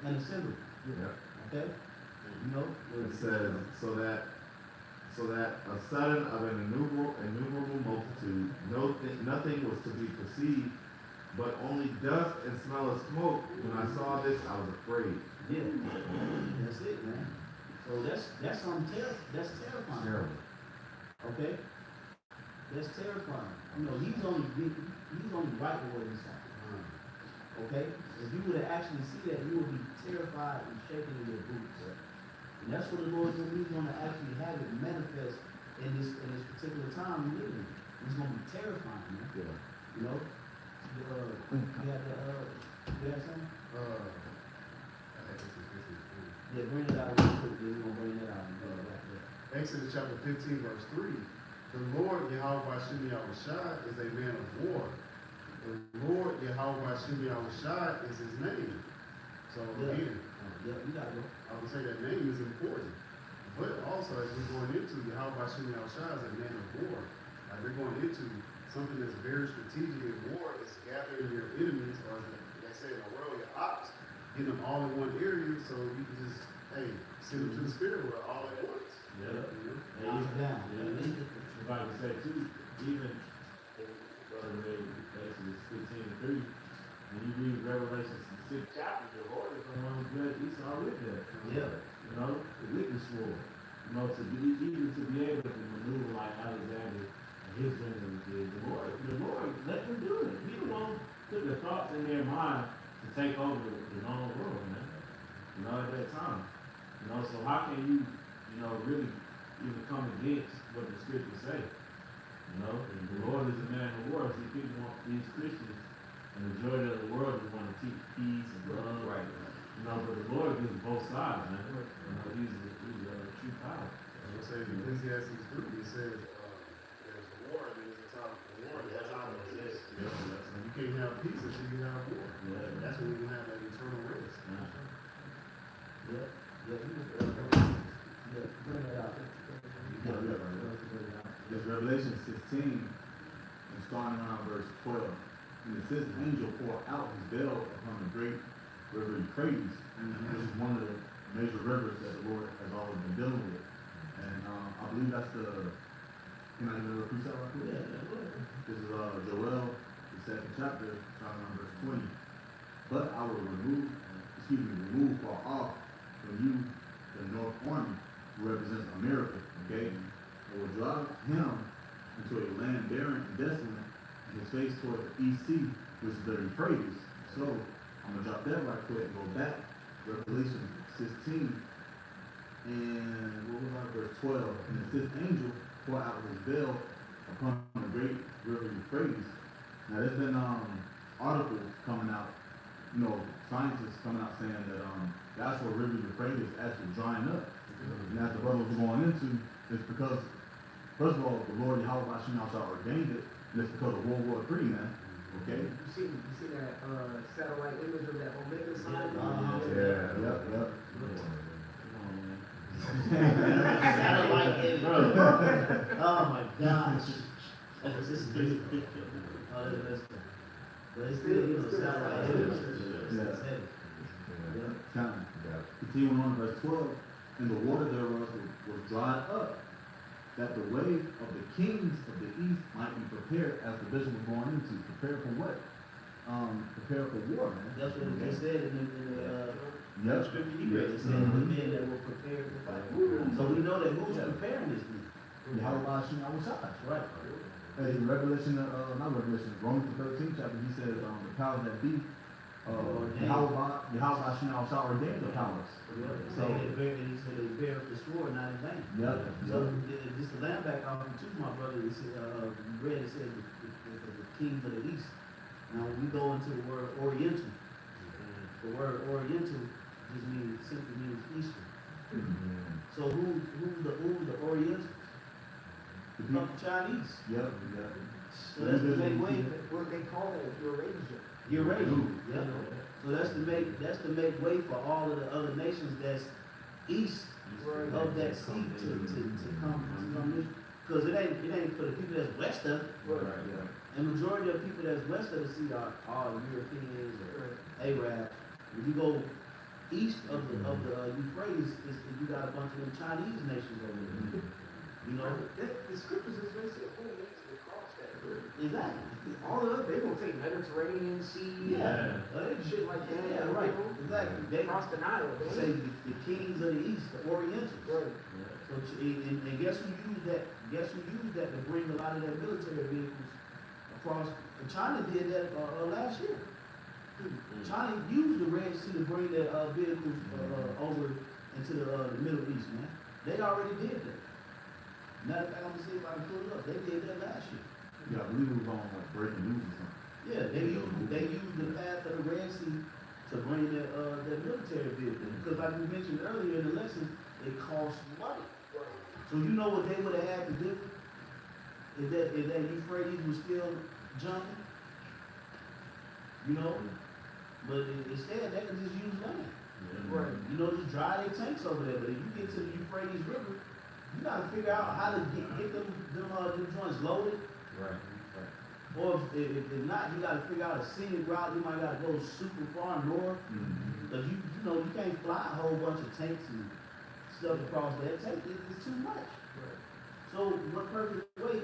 An assembly. Okay. It says, so that a sudden of an innumerable multitude, nothing was to be perceived, but only dust and smell of smoke. When I saw this, I was afraid. Yeah, that's it, man. So So that's something that's terrifying. Terrible. Okay? That's terrifying. You know, he's only right with what he's saying. Okay? If you were to actually see that, you would be terrified and shaking in your boots. And that's what the Lord is going to actually have it manifest in this particular time we live in. It's going to be terrifying, man. Yeah. You know? You had something? Yeah, bring it out real quick. Then we're going to bring that out and go right there. Exodus chapter 15, verse 3. The Lord Yahweh Shem Yahushai is a man of war. The Lord Yahweh Shem Yahushai is his name. So again, Yeah, you got to go. I would say that name is important. But also, as we're going into Yahweh Shem Yahushai is a man of war. Like we're going into something that's very strategic in war is gathering your enemies, or as they say in the world, your ops, getting them all in one area so you can just, hey, send them to the spirit world all at once. Yeah. You know? Knock it down. The Bible said too, even Brother read Exodus 15:3, when you read Revelation 6 chapter, the Lord is the one who judged Esau with that. Yeah. You know, the witness war. You know, to be able to maneuver like Alexander and his generals did, the Lord let them do it. He the one who took the thoughts in their mind to take over the known world, man. You know, at that time. You know, so how can you, really even come against what the scriptures say? You know, and the Lord is a man of war. See, people want these Christians, and the majority of the world just want to teach peace and love. Right. You know, but the Lord gives both sides, man. You know, he's a true power. I would say in Ecclesiastes 3, it says there's a war and there's a time for war. There's a time of peace. And you can't have peace until you have war. Yeah. That's when you can have that eternal rest. Yeah, bring it out. It's Revelation 16, and starting around verse 12. And it says, the angel poured out his veil upon the great river Euphrates, which is one of the major rivers that the Lord has always been dealing with. And I believe that's can I give a precept right quick? Yeah. This is Joel, the 2nd chapter, starting on verse 20. But I will remove far off from you the North Army, who represents America, okay? I will drive him into a land barren and desolate, and his face toward the east sea, which is the Euphrates. So, I'm going to drop that right quick and go back. Revelation 16, and what was that, verse 12. And the 5th angel poured out his veil upon the great river Euphrates. Now, there's been articles coming out, scientists coming out saying that the actual river Euphrates is actually drying up. And as the brothers were going into, it's because, first of all, the Lord Yahweh ordained it, and it's because of World War III, man. Okay? You see that satellite image of that Omega sign? Yep. Satellite image. Oh my gosh. This is crazy. But it's still, satellite image. It's heavy. Time. Continuing on verse 12, and the water thereof was dried up, that the way of the kings of the east might be prepared, as the vision was going into. Prepared for what? Prepared for war, man. That's what it said in the scripture you read. It said the men that were prepared to fight. So we know that who's preparing this men? Yahweh Shem Yahushai, Right. Hey, in Revelation, not Revelation, Romans the 13th chapter, he says the powers that be, Yahweh Shem Yahushai ordained the powers. So he said they bear up the sword, not in vain. Yep. So just to land back off too, my brother, it said, you read it said the kings of the east. Now when we go into the word Oriental, the word Oriental simply means Eastern. So who's the Oriental? The Chinese. Yep. So that's the make way. What they call it, Eurasia. Uranium. Yeah. So that's to make way for all of the other nations that's east of that sea to come in. Because it ain't for the people that's west of it. And majority of people that's west of the sea are Europeans or Arab. When you go east of the Euphrates, you got a bunch of them Chinese nations over there. You know? The scriptures is very simple. Who needs to cross that? Exactly. All of it, they gonna take Mediterranean Sea, Yeah. shit like that. Yeah, right. Exactly. They Across the Nile, say the kings of the East, the Orientals. Right. So, and guess who used that? Guess who used that to bring a lot of their military vehicles across? And China did that last year. China used the Red Sea to bring their vehicles over into the Middle East, man. They already did that. Matter of fact, I'm gonna see if I can pull it up. They did that last year. Yeah, I believe it was on like breaking news or something. Yeah, they used the path of the Red Sea to bring their military vehicles. Because like we mentioned earlier in the lesson, it costs money. So you know what they would have had to do? If that Euphrates was still jumping? You know? But instead, they can just use land. Right. You know, just dry their tanks over there. But if you get to the Euphrates River, you gotta figure out how to get them joints loaded. Right. Or if not, you gotta figure out a scenic route. You might gotta go super far north. Because you know, you can't fly a whole bunch of tanks and stuff across there. It's too much. Right. So what perfect way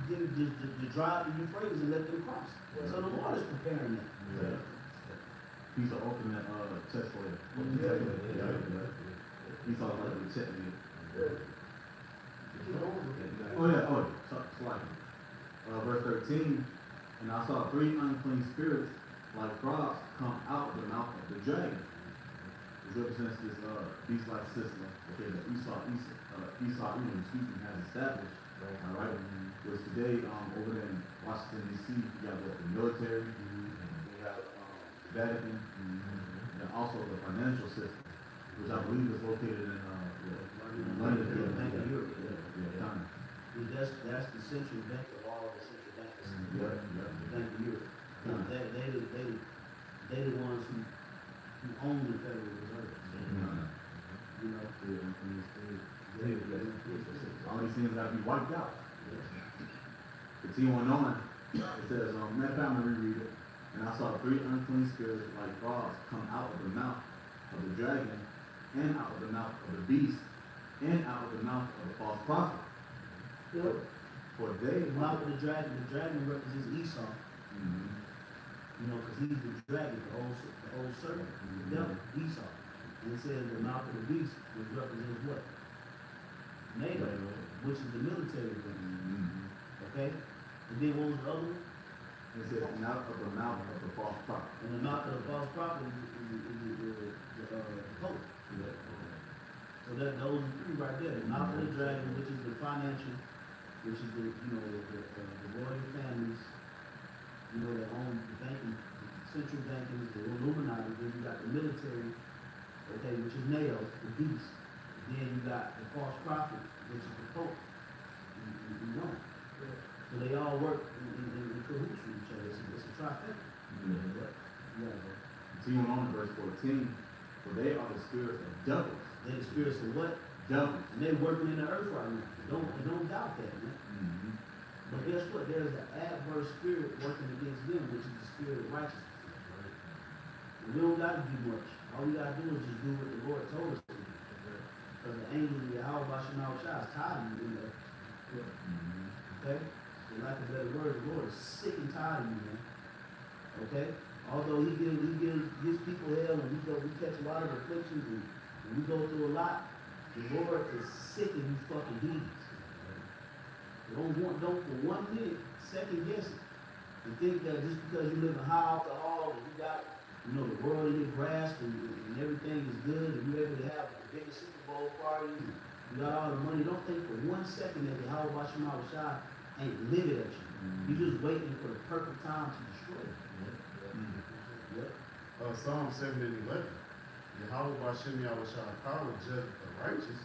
to drive the Euphrates and let them cross. So the Lord is preparing that. Yeah. He's an ultimate chess player. He's all like the checkmate. Oh yeah, so like verse 13, and I saw 3 unclean spirits like frogs come out of the mouth of the dragon. Which represents this beast-like system, okay, that Esau has established. All right, which today over there in Washington D.C. you have the military, we have Vatican, and also the financial system, which I believe is located in London. Bank of Europe. China. That's the central bank of all the central banks. Yeah. Bank of Europe. They the ones who own the Federal Reserve. You know. All these things gotta be wiped out. Continuing on, it says, matter of fact, I'm gonna reread it. And I saw 3 unclean spirits like frogs come out of the mouth of the dragon, and out of the mouth of the beast, and out of the mouth of the false prophet. Yep. For they The mouth of the dragon represents Esau. You know, because he's the dragon, the old serpent, the devil, Esau. And it says the mouth of the beast, which represents what? NATO, which is the military thing. Okay? And then what was the other one? It says, and out of the mouth of the false prophet. And the mouth of the false prophet is the Pope. So that those are 3 right there. The mouth of the dragon, which is the financial, which is the royal families, you know, that own the banking, the central banking, the Illuminati. Then you got the military, okay, which is NATO, the beast. And then you got the false prophet, which is the Pope. You know. So they all work in cahoots with each other. It's a trifecta. Yeah. Continuing on in verse 14, for they are the spirits of devils. They're the spirits of what? Devils. And they're working in the earth right now. Don't doubt that, man. But guess what? There's an adverse spirit working against them, which is the spirit of righteousness. And we don't got to do much. All we got to do is just do what the Lord told us to do. Because the angel of Yahweh Bashanah Shah is tired of you in there. Okay? For lack of a better word, the Lord is sick and tired of you, man. Okay? Although he gives his people hell, and we catch a lot of afflictions, and we go through a lot, the Lord is sick of you fucking demons. Don't for 1 minute second guess it and think that just because you live in high alcohol and you got, you know, the world in your grasp and everything is good and you're able to have the biggest Super Bowl party and you got all the money, don't think for 1 second that the Yahweh Bashanah Shah ain't livid at you. You're just waiting for the perfect time to destroy you. Yep. Psalm 7 and 11. Yahweh Bashem Yahushua power judge the righteous,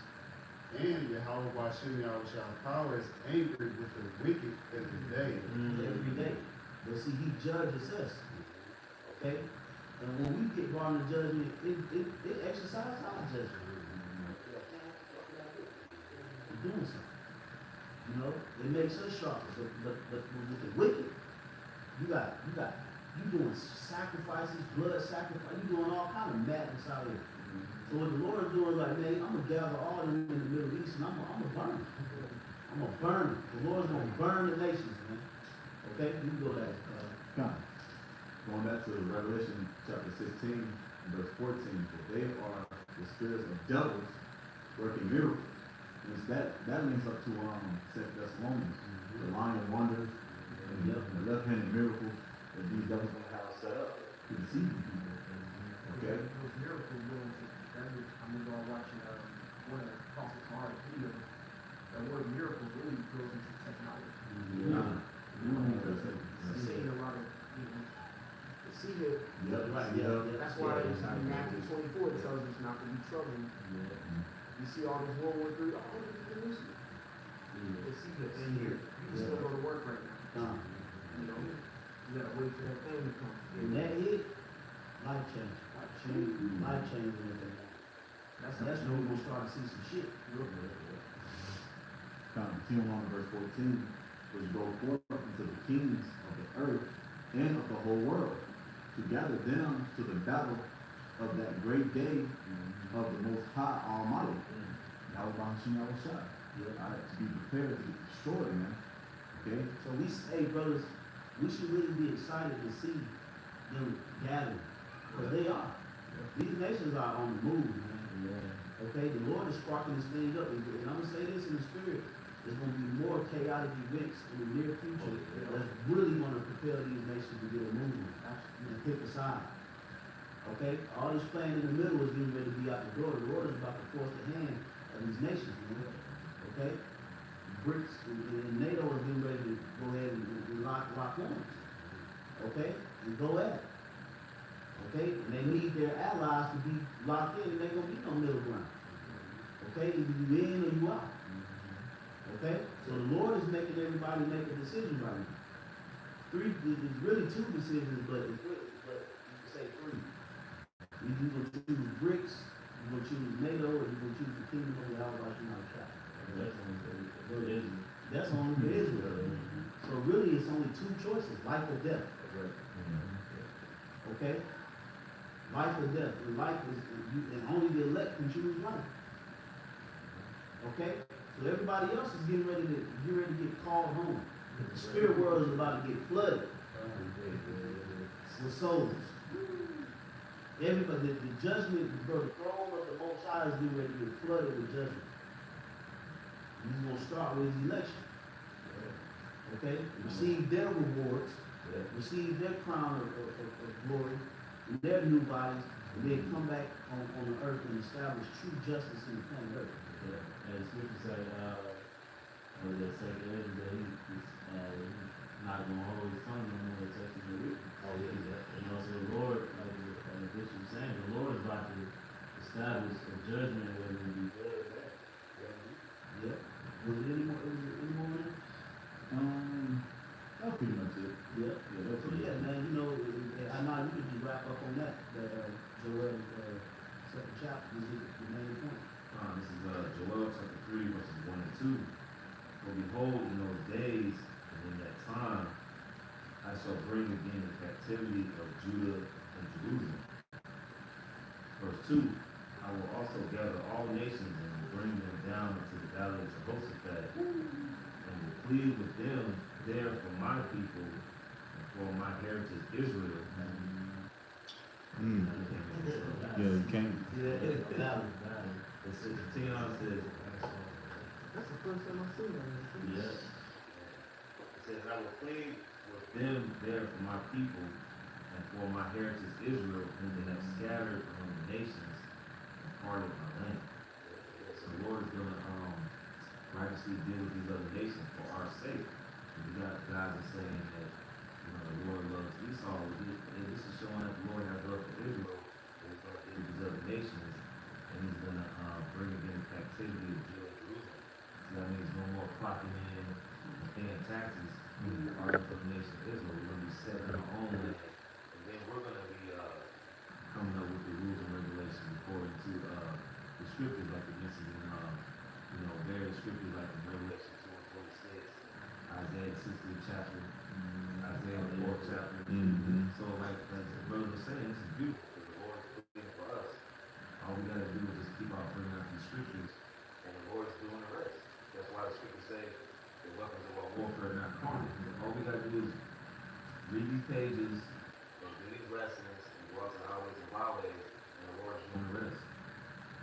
and Yahweh Bashem Yahushua power is angry with the wicked every day. Every day. But see, he judges us. Okay? And when we get brought into judgment, it exercises our judgment. We're doing something. You know, it makes us sharper. But with the wicked, you doing sacrifices, blood sacrifice, you doing all kind of madness out here. So what the Lord is doing is like, man, I'm gonna gather all of them in the Middle East and I'm gonna burn them. I'm gonna burn them. The Lord's gonna burn the nations, man. Okay, you can go back. Going back to Revelation chapter 16, verse 14, that they are the spirits of devils working miracles. That links up to St. Thessalonians, the line of wonders and the left-handed miracles that these devils gonna have set up to deceive people. Okay? Those miracles going to, that was, I remember watching, one of the apostles, Mark, Peter, that word miracles really goes into technology. I've seen a lot of, see it. That's why in Matthew 24 it tells us not to be troubled. You see all this World War III, oh, this is Jerusalem. They see this here. You can still go to work right now. You know, you gotta wait for that thing to come. And that it, life change. Life changing. That's when we're gonna start to see some shit. Continue on to verse 14, which go forth into the kings of the earth and of the whole world, to gather them to the battle of that great day of the Most High Almighty. That was by Hashem Yahushua. To be prepared to destroy them, man. Okay? So we say, brothers, we should really be excited to see them gather. Because they are. These nations are on the move, man. Okay? The Lord is sparking this thing up. And I'm going to say this in the spirit. There's going to be more chaotic events in the near future that's really going to propel these nations to get a movement and pick a side. Okay? All this playing in the middle is getting ready to be out the door. The Lord is about to force the hand of these nations, man. Okay? BRICS and NATO is getting ready to go ahead and lock arms. Okay? And go at it. Okay? And they need their allies to be locked in, and ain't gonna be no middle ground. Okay? Either you in or you out. Okay? So the Lord is making everybody make a decision right now. There's really two decisions, but you can say three. Either you're gonna choose BRICS, you're gonna choose NATO, or you're gonna choose the kingdom of the Almighty Shah. That's only for Israel. So really it's only two choices, life or death. Okay? Life or death. And life is, and only the elect can choose life. Okay? So everybody else is getting ready to get called home. The spirit world is about to get flooded with souls. Everybody, the judgment, bro, the throne of the Most High is getting ready to get flooded with judgment. He's going to start with his election. Okay? Receive their rewards, receive their crown of glory, and their new bodies, and then come back on the earth and establish true justice in the planet earth. And scripture say, they say that he's not going to hold his son no more touching the wicked. You know, so the Lord, like the bishop was saying, the Lord is about to establish a judgment whether it be good or bad. Yep. Was it any more in there? That's pretty much it. Yeah. That's So yeah, man, you know, I know you could just wrap up on that Joel, second chapter, this is the main point. This is Joel chapter 3, verses 1 and 2. For behold, in those days and in that time, I shall bring again the captivity of Judah and Jerusalem. Verse 2, I will also gather all nations and will bring them down into the valley of Jehoshaphat, and will plead with them there for my people and for my heritage Israel. Yeah, you can't. The 16 on says, That's the first time I've seen that. yes. It says, I will plead with them there for my people and for my heritage Israel, whom they have scattered among the nations and parted my land. So the Lord is going to righteously deal with these other nations for our sake. And we got guys that are saying that, you know, the Lord loves Esau. This is showing that the Lord has love for Israel. And he's going to deal with these other nations. And he's going to bring again captivity of Judah and Jerusalem. So that means no more clocking in and paying taxes for the nation of Israel. We're going to be setting our own land. And then we're going to be coming up with the rules and regulations according to the scriptures, like it mentions in various scriptures like in Revelation 2 and 26, Isaiah 60th chapter, Isaiah 4th chapter. So like the brother was saying, this is beautiful because the Lord is pleading for us. All we got to do is just keep on bringing out these scriptures, and the Lord is doing the rest. That's why the scriptures say the weapons of our warfare are not carnal. All we got to do is pages of these lessons and walk in our ways and byways, and the Lord is going to rest.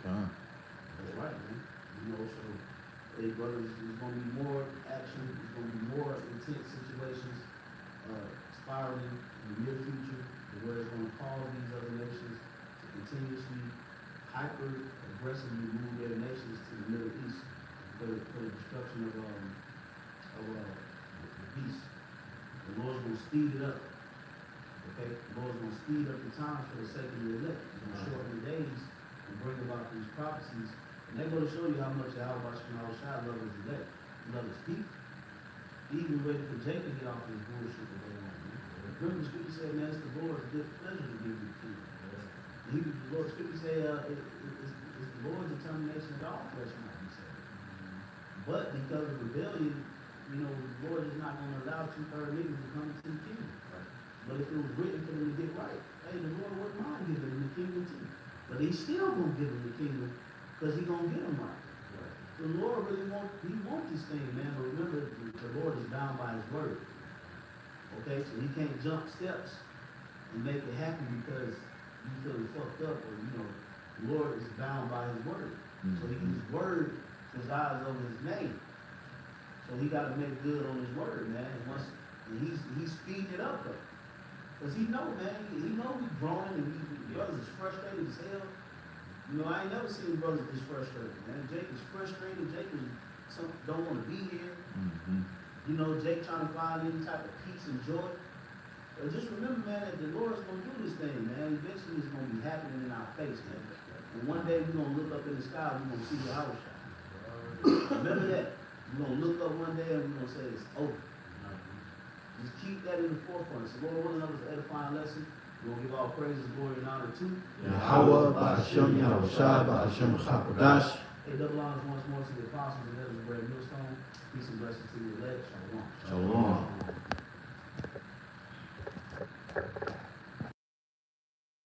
That's right, man. You know, so, hey, brothers, there's gonna be more action, there's gonna be more intense situations, spiraling in the near future, where it's gonna cause these other nations to continuously hyper-aggressively move their nations to the Middle East for the destruction of the beast. The Lord's gonna speed it up. Okay? The Lord's gonna speed up the times for the sake of the elect. He's gonna shorten the days and bring about these prophecies. And they're gonna show you how much Yahweh Shai loves his elect. He loves his people. He even waited for Jacob to get off his bullshit that they want. Remember the scripture said, man, it's the Lord's good pleasure to give you the kingdom. The Lord's scripture say, it's the Lord's determination that all flesh might be saved. But because of rebellion, you know, the Lord is not going to allow 2/3 niggas to come into the kingdom. But if it was written for them to get right, hey, the Lord wouldn't mind giving them the kingdom too. But he's still going to give them the kingdom because he's going to get them right. The Lord really wants this thing, man. But remember, the Lord is bound by his word. Okay, so he can't jump steps and make it happen because you feeling fucked up, or you know, the Lord is bound by his word. So his word presides over his name. So he got to make good on his word, man. And he's speeding it up though, cause he know, man. He know he's growing, and these brothers is frustrated as hell. You know, I ain't never seen brothers this frustrated, man. Jake is frustrated. Jake don't want to be here. You know, Jake trying to find any type of peace and joy. But just remember, man, that the Lord's going to do this thing, man. Eventually it's going to be happening in our face, man. And one day we're going to look up in the sky and we're going to see the hour shine. Remember that. We're going to look up one day and we're going to say it's over. Just keep that in the forefront. So Lord, one another's edifying lesson. We're going to give all praises, glory, and honor to Yahweh, Ba'ashem, Yahushua, Ba'ashem, Chakodash. Hey, double honors once more to the apostles and elders of Great Millstone. Peace and blessings to you elect. Shalom. Shalom.